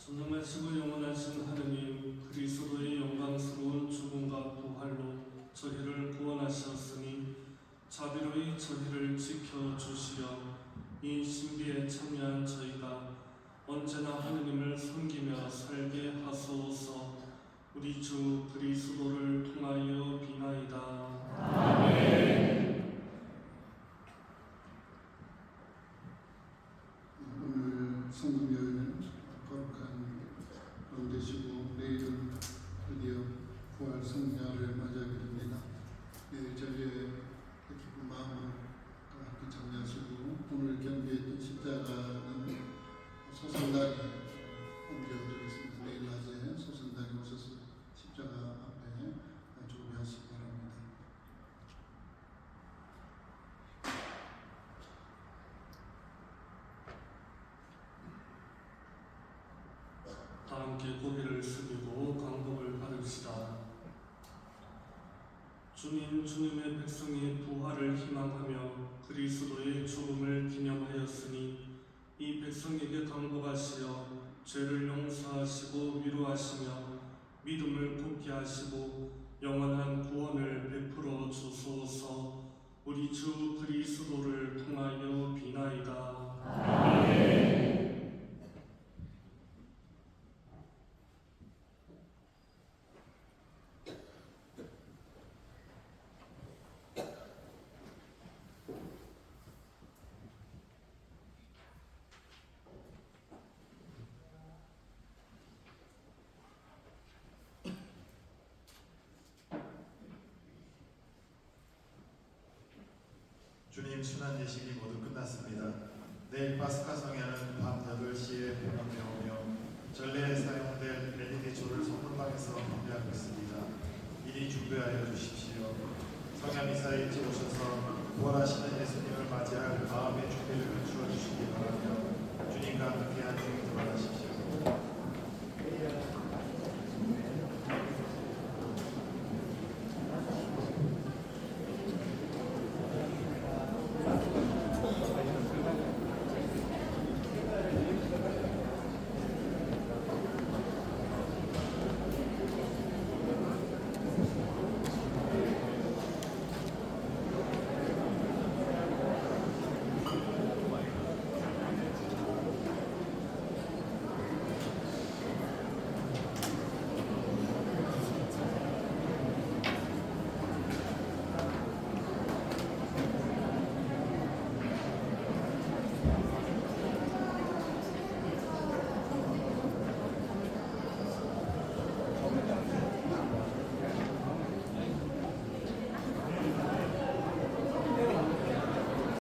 전능하시고 영원하신 하느님, 그리스도의 영광스러운 죽음과 부활로 저희를 구원하셨으니 자비로이 저희를 지켜주시려 이 신비에 참여한 저희가 언제나 하느님을 섬기며 살게 하소서. 우리 주 그리스도를 통하여 비나이다. 오늘 성금요일은 거룩한 하루 되시고 내일은 드디어 부활 성야를 맞이하게 됩니다. 내일 저녁에 기쁜 마음으로 함께 참여하시고 오늘 경배했던 십자가는 소산단이 옮겨드리겠습니다. 내일 낮에 소산단이 오셔서 십자가 앞에 조교하시기 바랍니다. 다 함께 고개를 숙이고 강복을 받읍시다. 주님, 주님의 백성이 부활을 희망하며 그리스도의 죽음을 기념하였으니 이 백성에게 강복하시어 죄를 용서하시고 위로하시며 믿음을 굳게 하시고 영원한 구원을 베풀어 주소서. 우리 주 그리스도를 통하여 비나이다. 주님 순환 예식이 모두 끝났습니다. 내일 파스카 성야는 밤 8시에 봉헌되오며 전례에 사용될 레디기초를 선물방에서 판매하고 있습니다. 미리 준비하여 주십시오. 성야 미사에 일찍 오셔서 부활하시는 예수님을 맞이할 마음의 준비를 갖추어 주시기 바라며 주님과 함께한 주님 돌아가시기